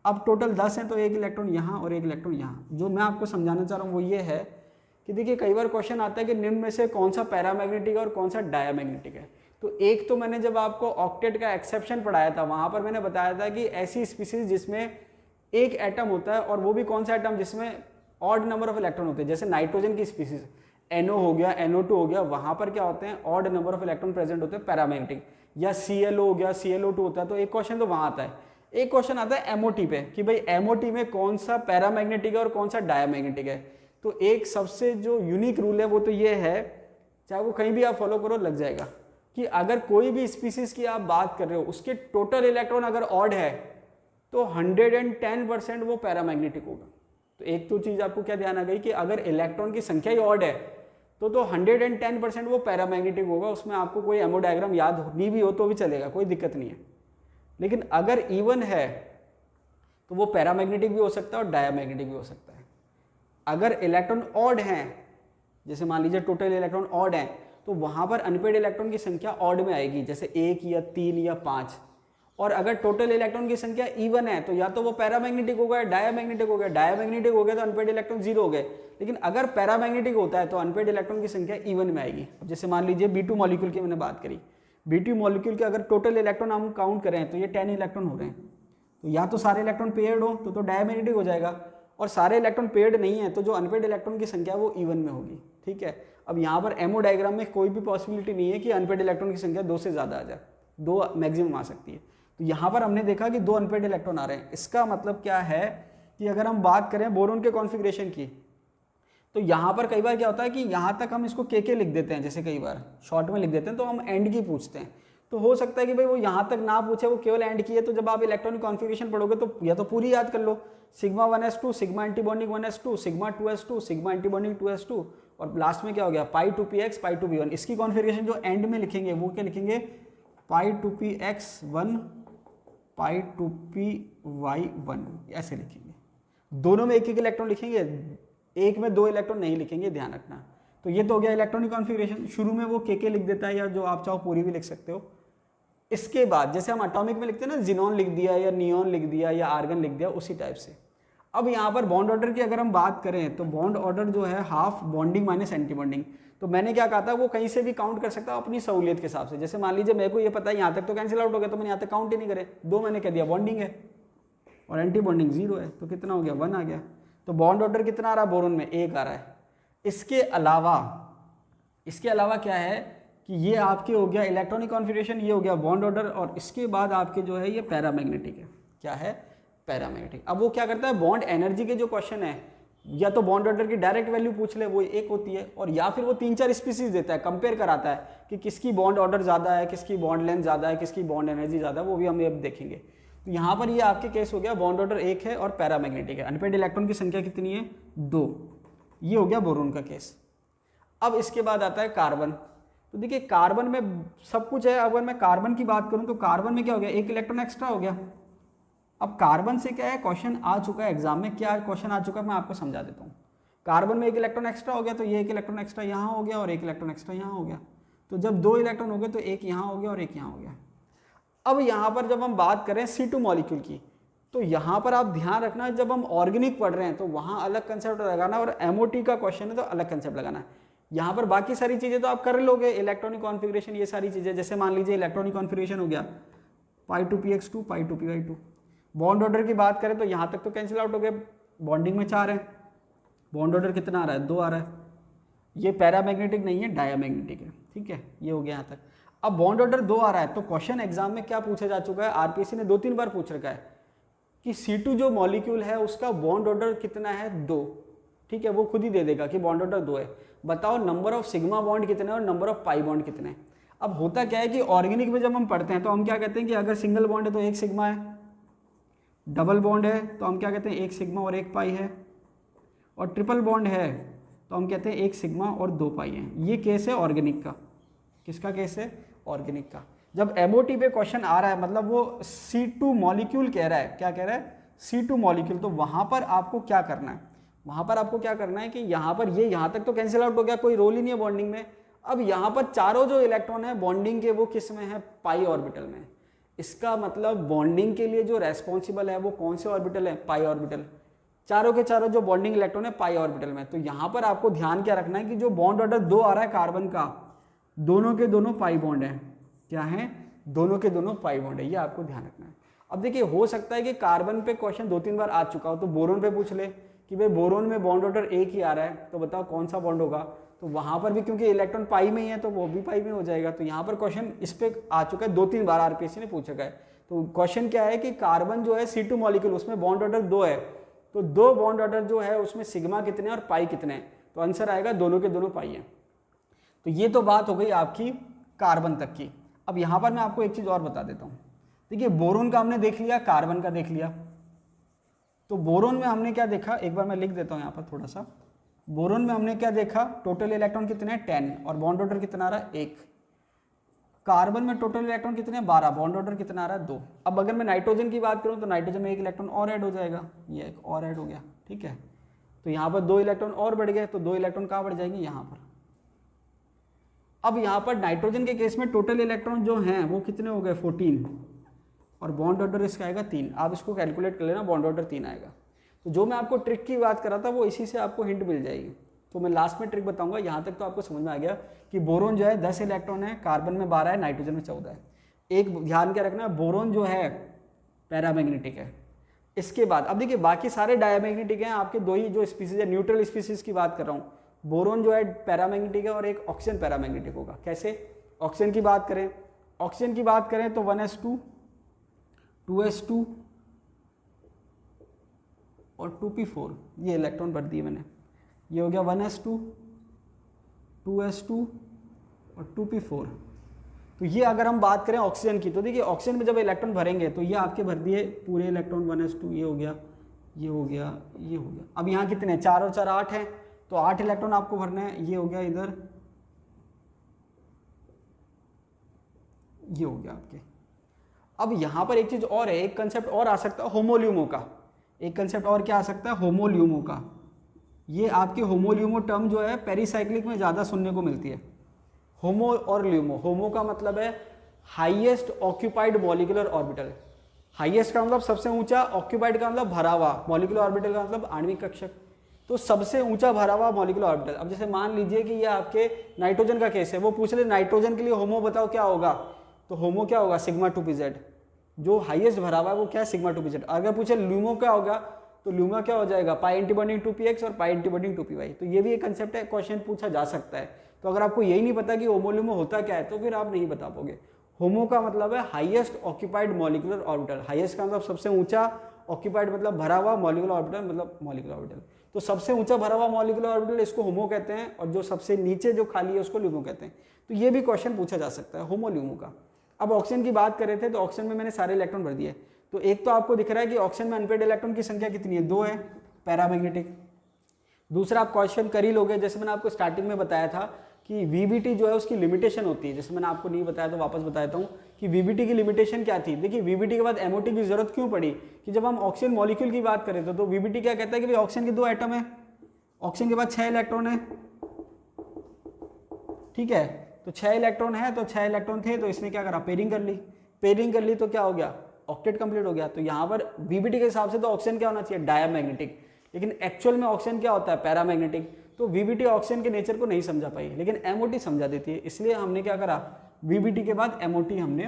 S1: अब टोटल 10 हैं, तो 1 इलेक्ट्रॉन यहाँ और 1 इलेक्ट्रॉन यहाँ। जो मैं आपको समझाना चाह रहा हूँ वो ये है कि देखिए कई बार क्वेश्चन आता है कि निम्न में से कौन सा पैरामैग्नेटिक है और कौन सा डायामैग्नेटिक है। तो एक तो मैंने जब आपको ऑक्टेट का एक्सेप्शन पढ़ाया था वहाँ पर मैंने बताया था कि ऐसी स्पीसीज जिसमें एक एटम होता है, और वो भी कौन सा एटम जिसमें ऑड नंबर ऑफ इलेक्ट्रॉन होते हैं, जैसे नाइट्रोजन की स्पीसीज NO हो गया, NO2 हो गया, वहाँ पर क्या होते हैं odd number of electron present होते हैं पैरामैग्नेटिक। या ClO हो गया, ClO2 होता है। तो एक क्वेश्चन तो वहाँ आता है। एक क्वेश्चन आता है MOT पे कि भाई MOT में कौन सा पैरामैग्नेटिक है और कौन सा डायामैग्नेटिक है। तो एक सबसे जो यूनिक रूल है वो तो ये है, चाहे वो कहीं भी आप फॉलो करो लग जाएगा, कि अगर कोई भी स्पीसीज की आप बात कर रहे हो उसके टोटल इलेक्ट्रॉन अगर ऑड है तो 110% वो पैरामैग्नेटिक होगा। तो एक तो चीज़ आपको क्या ध्यान आ गई कि अगर इलेक्ट्रॉन की संख्या ही ऑड है तो 110% वो पैरामैग्नेटिक होगा। उसमें आपको कोई एमो डायग्राम याद नहीं भी हो तो भी चलेगा, कोई दिक्कत नहीं है। लेकिन अगर इवन है तो वो पैरामैग्नेटिक भी हो सकता है और डायामैग्नेटिक भी हो सकता है। अगर इलेक्ट्रॉन ऑड हैं, जैसे मान लीजिए टोटल इलेक्ट्रॉन ऑड हैं, तो वहाँ पर अनपेड इलेक्ट्रॉन की संख्या ऑड में आएगी, जैसे 1 या 3 या 5। और अगर टोटल इलेक्ट्रॉन की संख्या इवन है तो या तो वो पैरामैग्नेटिक होगा या डायामैग्नेटिक हो गया। डायामैग्नेटिक हो गया तो अनपेड इलेक्ट्रॉन 0 हो गए। लेकिन अगर पैरामैग्नेटिक होता है तो अनपेड इलेक्ट्रॉन की संख्या इवन में आएगी। अब जैसे मान लीजिए B2 मॉलिक्यूल की मैंने बात करी, B2 मॉलिक्यूल के अगर टोटल इलेक्ट्रॉन हम काउंट करें तो ये 10 इलेक्ट्रॉन हो रहे हैं। तो या तो सारे इलेक्ट्रॉन पेयर्ड हो तो डायामैग्नेटिक हो जाएगा, और सारे इलेक्ट्रॉन पेयर्ड नहीं है तो जो अनपेड इलेक्ट्रॉन की संख्या वो इवन में होगी। ठीक है, अब यहाँ पर एमओ डायग्राम में कोई भी पॉसिबिलिटी नहीं है कि अनपेड इलेक्ट्रॉन की संख्या 2 से ज़्यादा आ जाए, 2 मैक्सिमम आ सकती है। तो यहाँ पर हमने देखा कि 2 अनपेड इलेक्ट्रॉन आ रहे हैं। इसका मतलब क्या है कि अगर हम बात करें बोरोन के कॉन्फ़िगरेशन की, तो यहाँ पर कई बार क्या होता है कि यहाँ तक हम इसको के लिख देते हैं, जैसे कई बार शॉर्ट में लिख देते हैं, तो हम एंड की पूछते हैं। तो हो सकता है कि भाई वो यहाँ तक ना पूछे, वो केवल एंड की है। तो जब आप इलेक्ट्रॉनिक कॉन्फ़िगरेशन पढ़ोगे तो या तो पूरी याद कर लो, sigma 1s2, sigma antibonding 1s2, sigma 2s2, sigma antibonding 2s2, और लास्ट में क्या हो गया पाई 2px, पाई 2p1। इसकी कॉन्फ़िगरेशन जो एंड में लिखेंगे वो क्या लिखेंगे, पाई 2px1, पाई 2py1, ऐसे लिखेंगे। दोनों में एक एक इलेक्ट्रॉन लिखेंगे, एक में 2 इलेक्ट्रॉन नहीं लिखेंगे, ध्यान रखना। तो ये तो हो गया इलेक्ट्रॉनिक कॉन्फ़िगरेशन। शुरू में वो के लिख देता है, या जो आप चाहो पूरी भी लिख सकते हो। इसके बाद जैसे हम एटॉमिक में लिखते हैं ना, जिनॉन लिख दिया या नियॉन लिख दिया या आर्गन लिख दिया, उसी टाइप से। अब यहाँ पर बॉन्ड ऑर्डर की अगर हम बात करें तो बॉन्ड ऑर्डर जो है half bonding minus anti bonding. तो मैंने क्या कहा था, वो कहीं से भी काउंट कर सकता है अपनी सहूलियत के हिसाब से। जैसे मान लीजिए मेरे को ये पता है यहाँ तक तो कैंसिल आउट हो गया, तो मैंने यहाँ तक काउंट ही नहीं करे, 2 मैंने कह दिया बॉन्डिंग है और एंटी बॉन्डिंग 0 है, तो कितना हो गया 1 आ गया। तो बॉन्ड ऑर्डर कितना आ रहा है बोरोन में, 1 आ रहा है। इसके अलावा क्या है कि ये आपके हो गया इलेक्ट्रॉनिक कॉन्फ़िगरेशन, ये हो गया बॉन्ड ऑर्डर, और इसके बाद आपके जो है ये पैरामैग्नेटिक है। क्या है, पैरामैग्नेटिक। अब वो क्या करता है, बॉन्ड एनर्जी के जो क्वेश्चन है, या तो बॉन्ड ऑर्डर की डायरेक्ट वैल्यू पूछ ले, वो एक होती है, और या फिर वो 3-4 स्पीसीज देता है, कंपेयर कराता है कि किसकी बॉन्ड ऑर्डर ज़्यादा है, किसकी बॉन्ड लेंथ ज़्यादा है, किसकी बॉन्ड एनर्जी ज़्यादा है, वो भी हम अब देखेंगे। तो यहाँ पर ये आपके केस हो गया बॉन्ड ऑर्डर 1 है और पैरामैग्नेटिक है। अनपेड इलेक्ट्रॉन की संख्या कितनी है, 2। ये हो गया बोरोन का केस। अब इसके बाद आता है कार्बन। तो देखिए कार्बन में सब कुछ है। अगर मैं कार्बन की बात करूं तो कार्बन में क्या हो गया, 1 इलेक्ट्रॉन एक्स्ट्रा हो गया। अब कार्बन से क्या है, क्वेश्चन आ चुका है एग्जाम में, क्या क्वेश्चन आ चुका है मैं आपको समझा देता हूँ। कार्बन में 1 इलेक्ट्रॉन एक्स्ट्रा हो गया, तो ये 1 इलेक्ट्रॉन एक्स्ट्रा यहाँ हो गया और 1 इलेक्ट्रॉन एक्स्ट्रा यहाँ हो गया। तो जब 2 इलेक्ट्रॉन हो गए तो 1 यहाँ हो गया और 1 यहाँ हो गया। अब यहाँ पर जब हम बात करें C2 मॉलिक्यूल की, तो यहाँ पर आप ध्यान रखना, जब हम ऑर्गेनिक पढ़ रहे हैं तो वहाँ अलग कंसेप्ट लगाना, और MOT का क्वेश्चन है तो अलग कंसेप्ट लगाना है। यहाँ पर बाकी सारी चीज़ें तो आप कर लोगे, इलेक्ट्रॉनिक कॉन्फ़िगरेशन, ये सारी चीज़ें। जैसे मान लीजिए इलेक्ट्रॉनिक कॉन्फ़िगरेशन हो गया पाई 2px2, पाई 2py2। बॉन्ड ऑर्डर की बात करें तो यहाँ तक तो कैंसिल आउट हो गए, बॉन्डिंग में 4 है, बॉन्ड ऑर्डर कितना आ रहा है, 2 आ रहा है। ये पैरामैग्नेटिक नहीं है, डायामैग्नेटिक है। ठीक है, ये हो गया यहाँ तक। अब बॉन्ड ऑर्डर 2 आ रहा है, तो क्वेश्चन एग्जाम में क्या पूछा जा चुका है, आरपीएससी ने 2-3 बार पूछ रखा है कि C2 जो मॉलिक्यूल है उसका बॉन्ड ऑर्डर कितना है, 2। ठीक है, वो खुद ही दे देगा कि बॉन्ड ऑर्डर 2 है। बताओ नंबर ऑफ सिग्मा बॉन्ड कितने और नंबर ऑफ पाई बॉन्ड कितने। अब होता क्या है कि ऑर्गेनिक में जब हम पढ़ते हैं तो हम क्या कहते हैं कि अगर सिंगल बॉन्ड है तो 1 सिग्मा है, डबल बॉन्ड है तो हम क्या कहते हैं 1 सिग्मा और 1 पाई है, और ट्रिपल बॉन्ड है तो हम कहते हैं 1 सिग्मा और 2 पाई है। ये केस है ऑर्गेनिक का। किसका केस है, ऑर्गेनिक का। जब MOT पे क्वेश्चन आ रहा है, मतलब वो C2 मॉलिक्यूल कह रहा है, क्या कह रहा है, C2 मॉलिक्यूल, तो वहाँ पर आपको क्या करना है, वहाँ पर आपको क्या करना है कि यहाँ पर ये यहाँ तक तो कैंसिल आउट हो गया, कोई रोल ही नहीं है बॉन्डिंग में। अब यहाँ पर चारों जो इलेक्ट्रॉन है बॉन्डिंग के, वो किस में है, पाई ऑर्बिटल में। इसका मतलब बॉन्डिंग के लिए जो रेस्पॉन्सिबल है वो कौन से ऑर्बिटल है, पाई ऑर्बिटल। चारों के चारों जो बॉन्डिंग इलेक्ट्रॉन है पाई ऑर्बिटल में। तो यहाँ पर आपको ध्यान क्या रखना है कि जो बॉन्ड ऑर्डर 2 आ रहा है कार्बन का, दोनों के दोनों पाई बॉन्ड है। क्या है, दोनों के दोनों पाई बॉन्ड है, ये आपको ध्यान रखना है। अब देखिए हो सकता है कि कार्बन पे क्वेश्चन 2-3 बार आ चुका हो, तो बोरोन पे पूछ ले कि भाई बोरोन में बॉन्ड ऑर्डर 1 ही आ रहा है, तो बताओ कौन सा बॉन्ड होगा। तो वहाँ पर भी क्योंकि इलेक्ट्रॉन पाई में ही है तो वो भी पाई में हो जाएगा। तो यहाँ पर क्वेश्चन इस पे आ चुका है, 2-3 बार आरपीएससी ने पूछा है। तो क्वेश्चन क्या है कि कार्बन जो है C2 मॉलिक्यूल, उसमें बॉन्ड ऑर्डर 2 है, तो 2 बॉन्ड ऑर्डर जो है उसमें सिग्मा कितने और पाई कितने हैं, तो आंसर आएगा दोनों के दोनों पाई है। तो ये तो बात हो गई आपकी कार्बन तक की। अब यहाँ पर मैं आपको एक चीज़ और बता देता हूँ। देखिए बोरोन का हमने देख लिया, कार्बन का देख लिया। तो बोरोन में हमने क्या देखा, एक बार मैं लिख देता हूँ यहाँ पर थोड़ा सा। बोरोन में हमने क्या देखा, टोटल इलेक्ट्रॉन कितने हैं, 10, और बॉन्ड ऑर्डर कितना आ रहा है, 1। कार्बन में टोटल इलेक्ट्रॉन कितने हैं 12, बॉन्ड ऑर्डर कितना आ रहा है 2। अब अगर मैं नाइट्रोजन की बात करूं तो नाइट्रोजन में एक इलेक्ट्रॉन और ऐड हो जाएगा, ये एक और ऐड हो गया, ठीक है। तो यहाँ पर 2 इलेक्ट्रॉन और बढ़ गए, तो 2 इलेक्ट्रॉन कहाँ बढ़ जाएंगे यहाँ पर। अब यहाँ पर नाइट्रोजन के केस में टोटल इलेक्ट्रॉन जो हैं वो कितने हो गए 14, और बॉन्ड ऑर्डर इसका आएगा 3। आप इसको कैलकुलेट कर लेना, बॉन्ड ऑर्डर 3 आएगा। तो जो मैं आपको ट्रिक की बात कर रहा था वो इसी से आपको हिंट मिल जाएगी। तो मैं लास्ट में ट्रिक बताऊंगा, यहाँ तक तो आपको समझ में आ गया कि बोरोन जो है 10 इलेक्ट्रॉन है, कार्बन में 12 है, नाइट्रोजन में 14 है। एक ध्यान क्या रखना है, बोरोन जो है पैरामैग्नेटिक है। इसके बाद अब देखिए बाकी सारे डायमैग्नेटिक हैं, आपके 2 ही जो स्पीसीज है, न्यूट्रल स्पीसीज की बात कर रहा हूँ। बोरोन जो है पैरामैग्नेटिक है और एक ऑक्सीजन पैरामैग्नेटिक होगा। कैसे? ऑक्सीजन की बात करें, ऑक्सीजन की बात करें तो 1s2 2s2 और 2p4, ये इलेक्ट्रॉन भर दिए मैंने। ये हो गया 1s2 2s2 और 2p4। तो ये अगर हम बात करें ऑक्सीजन की, तो देखिए ऑक्सीजन में जब इलेक्ट्रॉन भरेंगे तो ये आपके भर दिए पूरे इलेक्ट्रॉन 1s2, ये हो गया, ये हो गया, ये हो गया। अब यहाँ कितने हैं, 4 और 4 8 हैं, तो 8 इलेक्ट्रॉन आपको भरना है। ये हो गया इधर, ये हो गया आपके। अब यहाँ पर एक चीज़ और है, एक कंसेप्ट और आ सकता है होमोल्यूमो का। एक कंसेप्ट और क्या आ सकता है, होमोल्यूमो का। ये आपके होमोल्यूमो टर्म जो है पेरीसाइक्लिक में ज़्यादा सुनने को मिलती है। होमो और ल्यूमो, होमो का मतलब है highest occupied molecular orbital. Highest का मतलब सबसे ऊंचा, ऑक्यूपाइड का मतलब भरा हुआ, मॉलिक्यूलर ऑर्बिटल का मतलब आणविक कक्षक। तो सबसे ऊंचा भरा हुआ मॉलिक्यूलर ऑर्बिटल। अब जैसे मान लीजिए कि ये आपके नाइट्रोजन का केस है, वो पूछ ले नाइट्रोजन के लिए होमो बताओ क्या होगा, तो होमो क्या होगा सिग्मा 2pz। जो हाईएस्ट भरा हुआ है वो क्या है सिग्मा 2pz। अगर पूछे ल्यूमो क्या होगा तो ल्यूमा क्या हो जाएगा पाई एंटीबॉन्डिंग 2px और पाई एंटीबॉन्डिंग 2py। तो ये भी एक कंसेप्ट है, क्वेश्चन पूछा जा सकता है। तो अगर आपको यही नहीं पता कि होमोल्यूमो होता क्या है तो फिर आप नहीं बता पाओगे। होमो का मतलब है highest occupied molecular orbital. Highest का मतलब सबसे ऊंचा, ऑक्यूपाइड मतलब भरा हुआ, मॉलिक्यूलर ऑर्बिटल मतलब मॉलिक्यूलर ऑर्बिटल। तो सबसे ऊंचा भरा हुआ मॉलिक्यूलर ऑर्बिटल इसको होमो कहते हैं, और जो सबसे नीचे जो खाली है उसको ल्यूमो कहते हैं। तो ये भी क्वेश्चन पूछा जा सकता है होमोल्यूमो का। अब ऑक्सीजन की बात कर रहे थे, तो ऑक्सीजन में मैंने सारे इलेक्ट्रॉन भर दिए। तो एक तो आपको दिख रहा है कि ऑक्सीजन में अनपेड इलेक्ट्रॉन की संख्या कितनी है, 2 है, पैरामैग्नेटिक। दूसरा आप क्वेश्चन कर ही लोगे, जैसे मैंने आपको स्टार्टिंग में बताया था कि वीबीटी जो है उसकी लिमिटेशन होती है। जैसे मैंने आपको नहीं बताया तो वापस बता देता हूँ कि वीबीटी की लिमिटेशन क्या थी। देखिए वीबीटी के बाद एमओटी की जरूरत क्यों पड़ी, कि जब हम ऑक्सीजन मॉलिक्यूल की बात करें तो वीबीटी क्या कहता है कि भाई ऑक्सीजन के 2 एटम है, ऑक्सीजन के बाद 6 इलेक्ट्रॉन है, ठीक है। तो 6 इलेक्ट्रॉन है, तो 6 इलेक्ट्रॉन थे, तो इसने क्या करा पेयरिंग कर ली। पेयरिंग कर ली तो क्या हो गया ऑक्टेट कंप्लीट हो गया। तो यहाँ पर वीबीटी के हिसाब से तो ऑक्सीजन क्या होना चाहिए डायमैग्नेटिक, लेकिन एक्चुअल में ऑक्सीजन क्या होता है पैरामैग्नेटिक। तो वीबीटी ऑक्सीजन के नेचर को नहीं समझा पाई, लेकिन एमओटी समझा देती है। इसलिए हमने क्या करा वीबीटी के बाद एमओटी हमने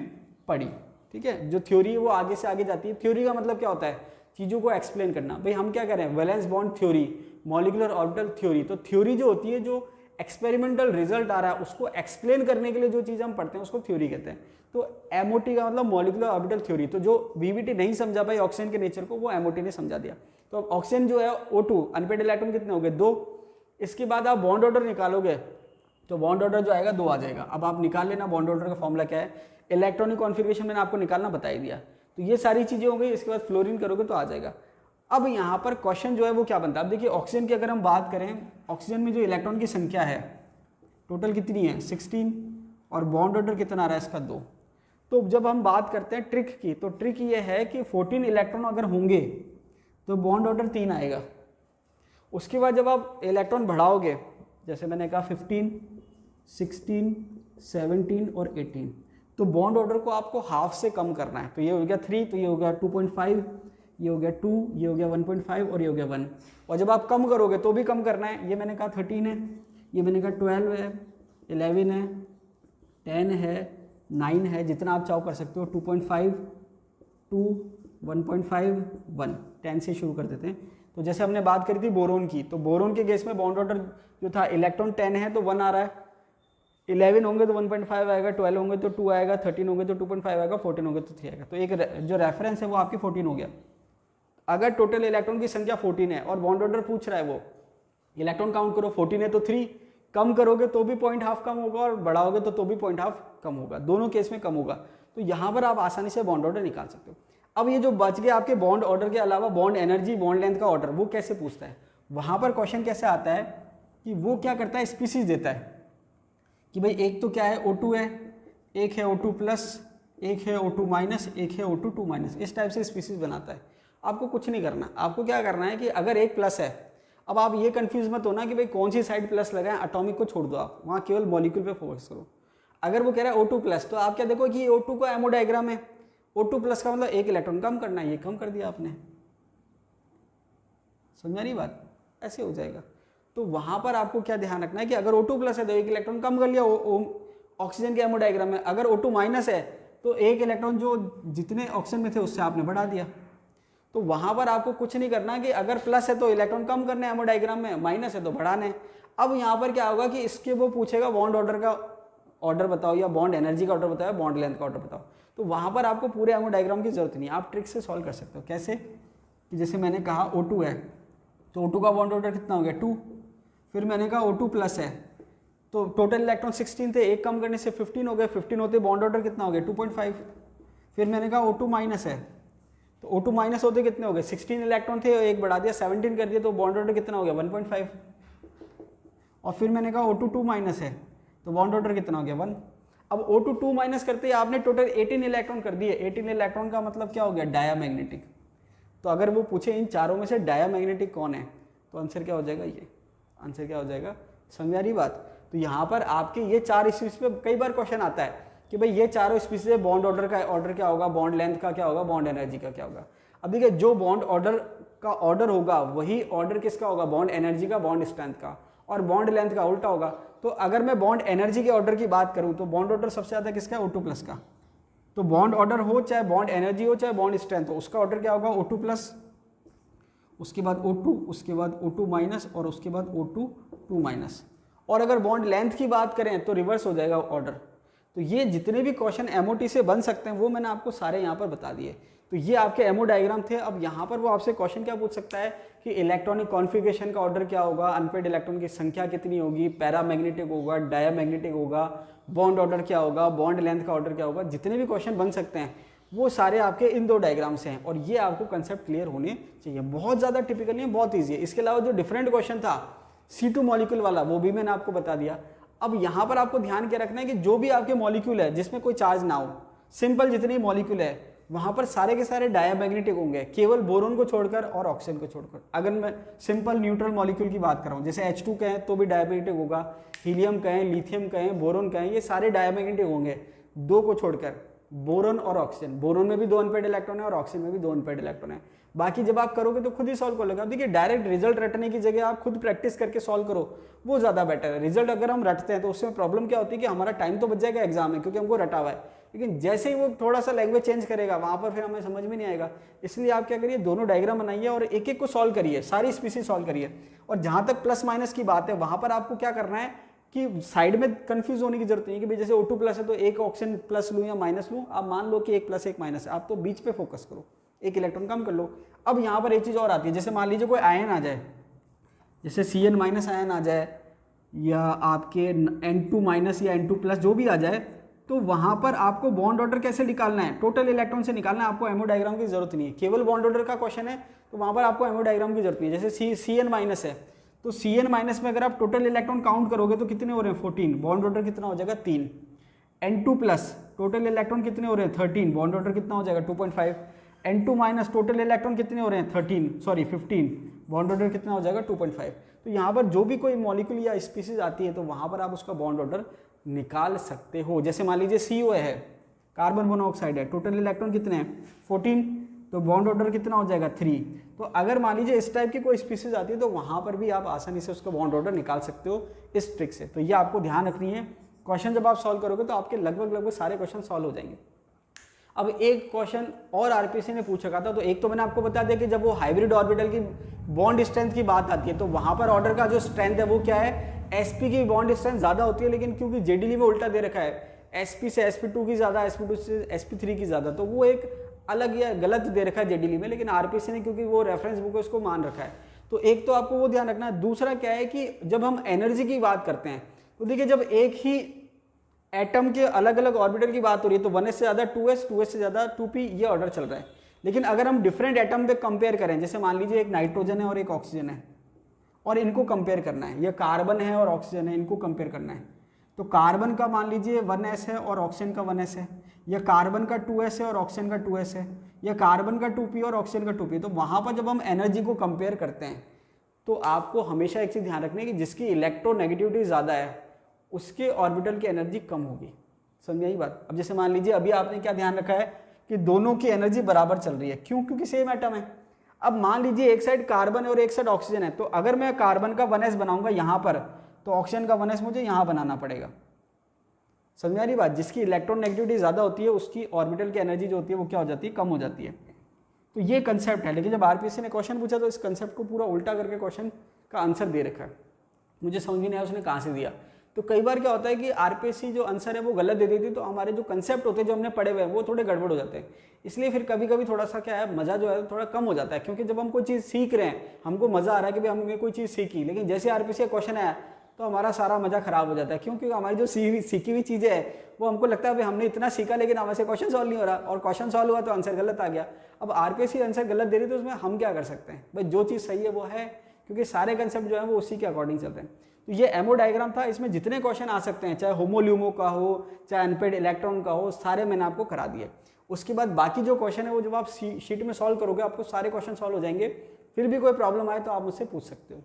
S1: पढ़ी, ठीक है। जो थ्योरी है वो आगे से आगे जाती है। थ्योरी का मतलब क्या होता है चीज़ों को एक्सप्लेन करना। भाई हम क्या करें valence bond theory, molecular orbital theory. तो थ्योरी जो होती है, जो एक्सपेरिमेंटल रिजल्ट आ रहा है उसको एक्सप्लेन करने के लिए जो चीज़ हम पढ़ते हैं उसको थ्योरी कहते हैं। तो एमओटी का मतलब मॉलिक्यूलर ऑर्बिटल थ्योरी। तो जो वीबीटी नहीं समझा पाई ऑक्सीजन के नेचर को, वो एमओटी ने समझा दिया। तो ऑक्सीजन जो है O2 अनपेड इलेक्ट्रॉन कितने हो गए 2। इसके बाद आप बॉन्ड ऑर्डर निकालोगे तो बॉन्ड ऑर्डर जो आएगा 2 आ जाएगा। अब आप निकाल लेना बॉन्ड ऑर्डर का फॉर्मूला क्या है, इलेक्ट्रॉनिक कॉन्फिगरेशन मैंने आपको निकालना बता ही दिया। तो ये सारी चीज़ें हो गई। इसके बाद फ्लोरीन करोगे तो आ जाएगा। अब यहाँ पर क्वेश्चन जो है वो क्या बनता है। अब देखिए ऑक्सीजन की अगर हम बात करें, ऑक्सीजन में जो इलेक्ट्रॉन की संख्या है टोटल कितनी है 16, और बॉन्ड ऑर्डर कितना आ रहा है इसका 2। तो जब हम बात करते हैं ट्रिक की, तो ट्रिक ये है कि 14 इलेक्ट्रॉन अगर होंगे तो बॉन्ड ऑर्डर 3 आएगा। उसके बाद जब आप इलेक्ट्रॉन बढ़ाओगे, जैसे मैंने कहा 15, 16, 17 और 18, तो बॉन्ड ऑर्डर को आपको हाफ से कम करना है। तो ये हो गया 3, तो ये हो गया 2.5, ये हो गया 2, ये हो गया 1.5 और ये हो गया 1। और जब आप कम करोगे तो भी कम करना है। ये मैंने कहा 13 है, ये मैंने कहा 12 है, 11 है, 10 है, 9 है, जितना आप चाहो कर सकते हो। 2.5, 2, 1.5, 1, 10 से शुरू कर देते हैं। तो जैसे हमने बात करी थी बोरोन की, तो बोरोन के केस में बॉन्ड ऑर्डर जो था इलेक्ट्रॉन 10 है तो 1 आ रहा है, 11 होंगे तो 1.5 आएगा, 12 होंगे तो 2 आएगा, 13 होंगे तो 2.5 आएगा, 14 होंगे तो 3 आएगा। तो एक जो रेफरेंस है वो आपकी 14 हो गया। अगर टोटल इलेक्ट्रॉन की संख्या 14 है और बॉन्ड ऑर्डर पूछ रहा है वो इलेक्ट्रॉन काउंट करो, 14 है तो 3, कम करोगे तो भी 0.5 कम होगा और बढ़ाओगे तो भी 0.5 कम होगा, दोनों केस में कम होगा। तो यहाँ पर आप आसानी से बॉन्ड ऑर्डर निकाल सकते हो। अब ये जो बच गया आपके बॉन्ड ऑर्डर के अलावा बॉन्ड एनर्जी, बॉन्ड लेंथ का ऑर्डर, वो कैसे पूछता है, वहाँ पर क्वेश्चन कैसे आता है कि वो क्या करता है स्पीसीज देता है कि भाई एक तो क्या है O2 है, एक है O2 प्लस, एक है O2 माइनस, एक है O2 2 माइनस, इस टाइप से स्पीसीज बनाता है। आपको कुछ नहीं करना, आपको क्या करना है कि अगर एक प्लस है, अब आप ये कंफ्यूज मत होना कि भाई कौन सी साइड प्लस लगाएं, एटॉमिक को छोड़ दो, आप वहाँ केवल मॉलिक्यूल पे फोकस करो। अगर वो कह रहा है O2 प्लस, तो आप क्या देखो कि O2 का एमो डायग्राम है, O2 प्लस का मतलब एक इलेक्ट्रॉन कम करना है, ये कम कर दिया आपने, समझा नहीं बात, ऐसे हो जाएगा। तो वहाँ पर आपको क्या ध्यान रखना है कि अगर O2 प्लस है तो एक इलेक्ट्रॉन कम कर लिया ऑक्सीजन के एमो डायग्राम में, अगर O2 माइनस है तो एक इलेक्ट्रॉन जो जितने ऑक्सीजन में थे उससे आपने बढ़ा दिया। तो वहाँ पर आपको कुछ नहीं करना कि अगर प्लस है तो इलेक्ट्रॉन कम करने एमो डायग्राम में, माइनस है तो बढ़ाने। अब यहाँ पर क्या होगा कि इसके वो पूछेगा बॉन्ड ऑर्डर का ऑर्डर बताओ, या बॉन्ड एनर्जी का ऑर्डर बताओ, बॉन्ड लेंथ का ऑर्डर बताओ। तो वहाँ पर आपको पूरे एमो डायग्राम की जरूरत नहीं है, आप ट्रिक से सॉल्व कर सकते हो। कैसे कि जैसे मैंने कहा O2 है तो O2 का बॉन्ड ऑर्डर कितना हो गया 2, फिर मैंने कहा O2 प्लस है तो टोटल इलेक्ट्रॉन 16 थे, एक कम करने से 15 हो गए, 15 होते बॉन्ड ऑर्डर कितना हो गया 2.5। फिर मैंने कहा O2 माइनस है तो O2 माइनस होते कितने हो गए 16 इलेक्ट्रॉन थे, एक बढ़ा दिया 17 कर दिया, तो बॉन्ड ऑर्डर कितना हो गया 1.5। और फिर मैंने कहा O2 2 माइनस है तो बॉन्ड ऑर्डर कितना हो गया 1। अब O2 2 माइनस करते ही आपने टोटल 18 इलेक्ट्रॉन कर दिए, 18 इलेक्ट्रॉन का मतलब क्या हो गया डायामैग्नेटिक। तो अगर वो पूछे इन चारों में से डायामैग्नेटिक कौन है, तो आंसर क्या हो जाएगा, ये आंसर क्या हो जाएगा, समझा रही बात। तो यहाँ पर आपके ये 4 स्पीसीज पे कई बार क्वेश्चन आता है कि भाई ये चारों स्पीसीज बॉन्ड ऑर्डर का ऑर्डर क्या होगा, बॉन्ड लेंथ का क्या होगा, बॉन्ड एनर्जी का क्या होगा। अब देखिए जो बॉन्ड ऑर्डर का ऑर्डर होगा वही ऑर्डर किसका होगा, बॉन्ड एनर्जी का, बॉन्ड स्ट्रेंथ का, और बॉन्ड लेंथ का उल्टा होगा। तो अगर मैं बॉन्ड एनर्जी के ऑर्डर की बात करूँ तो बॉन्ड ऑर्डर सबसे ज़्यादा किसका है, O2 प्लस का। तो बॉन्ड ऑर्डर हो चाहे बॉन्ड एनर्जी हो चाहे बॉन्ड स्ट्रेंथ हो, उसका ऑर्डर क्या होगा O2 प्लस, उसके बाद O2, उसके बाद O2 माइनस, और उसके बाद O2 2 माइनस। और अगर बॉन्ड लेंथ की बात करें तो रिवर्स हो जाएगा ऑर्डर। तो ये जितने भी क्वेश्चन MOT से बन सकते हैं वो मैंने आपको सारे यहाँ पर बता दिए। तो ये आपके एमओ डायग्राम थे। अब यहाँ पर वो आपसे क्वेश्चन क्या पूछ सकता है कि इलेक्ट्रॉनिक कॉन्फ़िगरेशन का ऑर्डर क्या होगा, अनपेड इलेक्ट्रॉन की संख्या कितनी होगी, पैरामैग्नेटिक होगा, डायामैग्नेटिक होगा, बॉन्ड ऑर्डर क्या होगा, बॉन्ड लेंथ का ऑर्डर क्या होगा। जितने भी क्वेश्चन बन सकते हैं वो सारे आपके इन दो डायग्राम से हैं और ये आपको कंसेप्ट क्लियर होने चाहिए। बहुत ज़्यादा टिपिकल नहीं है, बहुत ईजी है। इसके अलावा जो डिफरेंट क्वेश्चन था C2 मॉलिक्यूल वाला वो भी मैंने आपको बता दिया। अब यहाँ पर आपको ध्यान क्या रखना है कि जो भी आपके मॉलिक्यूल है जिसमें कोई चार्ज ना हो, सिंपल जितने मॉलिक्यूल है वहाँ पर सारे के सारे डायामैग्नेटिक होंगे, केवल बोरोन को छोड़कर और ऑक्सीजन को छोड़कर। अगर मैं सिंपल न्यूट्रल मॉलिक्यूल की बात कर रहा हूँ, जैसे H2 कहें तो भी डायामैग्नेटिक होगा, हीलियम कहें, लिथियम कहें, बोरोन कहें, ये सारे डायामैग्नेटिक होंगे दो को छोड़कर, बोरोन और ऑक्सीजन। बोरोन में भी दो अनपेड इलेक्ट्रॉन है और ऑक्सीजन में भी दो अनपेड इलेक्ट्रॉन है। बाकी जब आप करोगे तो खुद ही सॉल्व कर लोगे। अब देखिए डायरेक्ट रिजल्ट रटने की जगह आप खुद प्रैक्टिस करके सॉल्व करो, वो ज़्यादा बेटर है। रिजल्ट अगर हम रटते हैं तो उसमें प्रॉब्लम क्या होती है कि हमारा टाइम तो बच जाएगा एग्जाम में क्योंकि हमको रटा हुआ है, लेकिन जैसे ही वो थोड़ा सा लैंग्वेज चेंज करेगा वहाँ पर फिर हमें समझ में नहीं आएगा। इसलिए आप क्या करिए, दोनों डायग्राम बनाइए और एक एक को सॉल्व करिए, सारी स्पीसीज सॉल्व करिए। और जहाँ तक प्लस माइनस की बात है वहाँ पर आपको क्या करना है कि साइड में कंफ्यूज होने की जरूरत नहीं है कि भाई जैसे O2 प्लस है तो एक ऑक्सीजन प्लस लूँ या माइनस लूँ। आप मान लो कि एक प्लस एक माइनस है, आप तो बीच पे फोकस करो, एक इलेक्ट्रॉन कम कर लो। अब यहाँ पर एक चीज़ और आती है, जैसे मान लीजिए कोई आयन आ जाए, जैसे Cn माइनस आयन आ जाए या आपके N2 माइनस या N2 प्लस जो भी आ जाए, तो वहाँ पर आपको बॉन्ड ऑर्डर कैसे निकालना है, टोटल इलेक्ट्रॉन से निकालना है। आपको एमओ डायग्राम की जरूरत नहीं है, केवल बॉन्ड ऑर्डर का क्वेश्चन है तो वहाँ पर आपको एमओ डायग्राम की जरूरत नहीं है। जैसे Cn माइनस है तो Cn माइनस में अगर आप टोटल इलेक्ट्रॉन काउंट करोगे तो कितने हो रहे हैं 14, बॉन्ड ऑर्डर कितना हो जाएगा 3। N2 प्लस टोटल इलेक्ट्रॉन कितने हो रहे हैं 13, बॉन्ड ऑर्डर कितना हो जाएगा 2.5। N2 माइनस टोटल इलेक्ट्रॉन कितने हो रहे हैं 15, बॉन्ड ऑर्डर कितना हो जाएगा 2.5। तो यहाँ पर जो भी कोई मॉलिक्यूल या स्पीसीज आती है तो वहाँ पर आप उसका बॉन्ड ऑर्डर निकाल सकते हो। जैसे मान लीजिए CO है, कार्बन मोनोऑक्साइड है, टोटल इलेक्ट्रॉन कितने हैं 14, तो बॉन्ड ऑर्डर कितना हो जाएगा 3। तो अगर मान लीजिए इस टाइप की कोई स्पीसीज आती है तो वहाँ पर भी आप आसानी से उसका बॉन्ड ऑर्डर निकाल सकते हो इस ट्रिक से। तो ये आपको ध्यान रखनी है। क्वेश्चन जब आप सॉल्व करोगे तो आपके लगभग सारे क्वेश्चन सॉल्व हो जाएंगे। अब एक क्वेश्चन और आरपीसी ने पूछ रखा था, तो एक तो मैंने आपको बता दिया कि जब वो हाइब्रिड ऑर्बिटल की बॉन्ड स्ट्रेंथ की बात आती है तो वहाँ पर ऑर्डर का जो स्ट्रेंथ है वो क्या है, sp की बॉन्ड स्ट्रेंथ ज़्यादा होती है, लेकिन क्योंकि JDL में उल्टा दे रखा है sp से sp2 की ज़्यादा, sp2 से sp3 की ज़्यादा, तो वो एक अलग या गलत दे रखा है JDL में, लेकिन आरपीसी ने क्योंकि वो रेफरेंस बुक है उसको मान रखा है। तो एक तो आपको वो ध्यान रखना है। दूसरा क्या है कि जब हम एनर्जी की बात करते हैं तो देखिए जब एक ही एटम के अलग अलग ऑर्बिटल की बात हो रही है तो 1s से ज़्यादा 2s, 2s से ज़्यादा 2p, ये ऑर्डर चल रहा है। लेकिन अगर हम डिफरेंट एटम पे कंपेयर करें, जैसे मान लीजिए एक नाइट्रोजन है और एक ऑक्सीजन है और इनको कंपेयर करना है, या कार्बन है और ऑक्सीजन है, इनको कंपेयर करना है, तो कार्बन का मान लीजिए 1s है और ऑक्सीजन का 1s है, या कार्बन का 2s है और ऑक्सीजन का 2s है, या कार्बन का 2p और ऑक्सीजन का 2p। तो वहाँ पर जब हम एनर्जी को कंपेयर करते हैं तो आपको हमेशा एक चीज़ ध्यान रखनी है कि जिसकी इलेक्ट्रोनेगेटिविटी ज़्यादा है उसके ऑर्बिटल की एनर्जी कम होगी। समझ आई बात। अब जैसे मान लीजिए अभी आपने क्या ध्यान रखा है कि दोनों की एनर्जी बराबर चल रही है, क्यों? क्योंकि सेम एटम है। अब मान लीजिए एक साइड कार्बन है और एक साइड ऑक्सीजन है, तो अगर मैं कार्बन का 1s बनाऊंगा यहाँ पर तो ऑक्सीजन का 1s मुझे यहाँ बनाना पड़ेगा। समझ आ रही बात। जिसकी इलेक्ट्रोनेगेटिविटी ज़्यादा होती है उसकी ऑर्बिटल की एनर्जी जो होती है वो क्या हो जाती है, कम हो जाती है। तो ये कंसेप्ट है। लेकिन जब आरपीएससी ने क्वेश्चन पूछा तो इस कंसेप्ट को पूरा उल्टा करके क्वेश्चन का आंसर दे रखा है। मुझे समझ नहीं आया उसने कहाँ से दिया। तो कई बार क्या होता है कि आरपीएससी जो आंसर है वो गलत दे देती है, तो हमारे जो कंसेप्ट होते हैं जो हमने पढ़े हुए हैं वो थोड़े गड़बड़ हो जाते हैं। इसलिए फिर कभी कभी थोड़ा सा क्या है, मज़ा जो है थोड़ा कम हो जाता है। क्योंकि जब हम कोई चीज़ सीख रहे हैं हमको मज़ा आ रहा है कि भाई हमने कोई चीज़ सीखी, लेकिन जैसे आरपीएससी का क्वेश्चन आया तो हमारा सारा मजा खराब हो जाता है। क्यों? क्योंकि हमारी जो सीखी हुई चीज़ें है वो हमको लगता है भाई हमने इतना सीखा लेकिन हमसे क्वेश्चन सॉल्व नहीं हो रहा, और क्वेश्चन सॉल्व हुआ तो आंसर गलत आ गया। अब आरपीएससी आंसर गलत दे रही तो उसमें हम क्या कर सकते हैं भाई, जो चीज़ सही है वो है, क्योंकि सारे कंसेप्ट जो है वो उसी के अकॉर्डिंग चलते हैं। तो ये एमओ डायग्राम था, इसमें जितने क्वेश्चन आ सकते हैं, चाहे होमोल्यूमो का हो चाहे अनपेड इलेक्ट्रॉन का हो, सारे मैंने आपको करा दिए। उसके बाद बाकी जो क्वेश्चन है वो जब आप शीट में सॉल्व करोगे आपको सारे क्वेश्चन सॉल्व हो जाएंगे। फिर भी कोई प्रॉब्लम आए तो आप मुझसे पूछ सकते हो।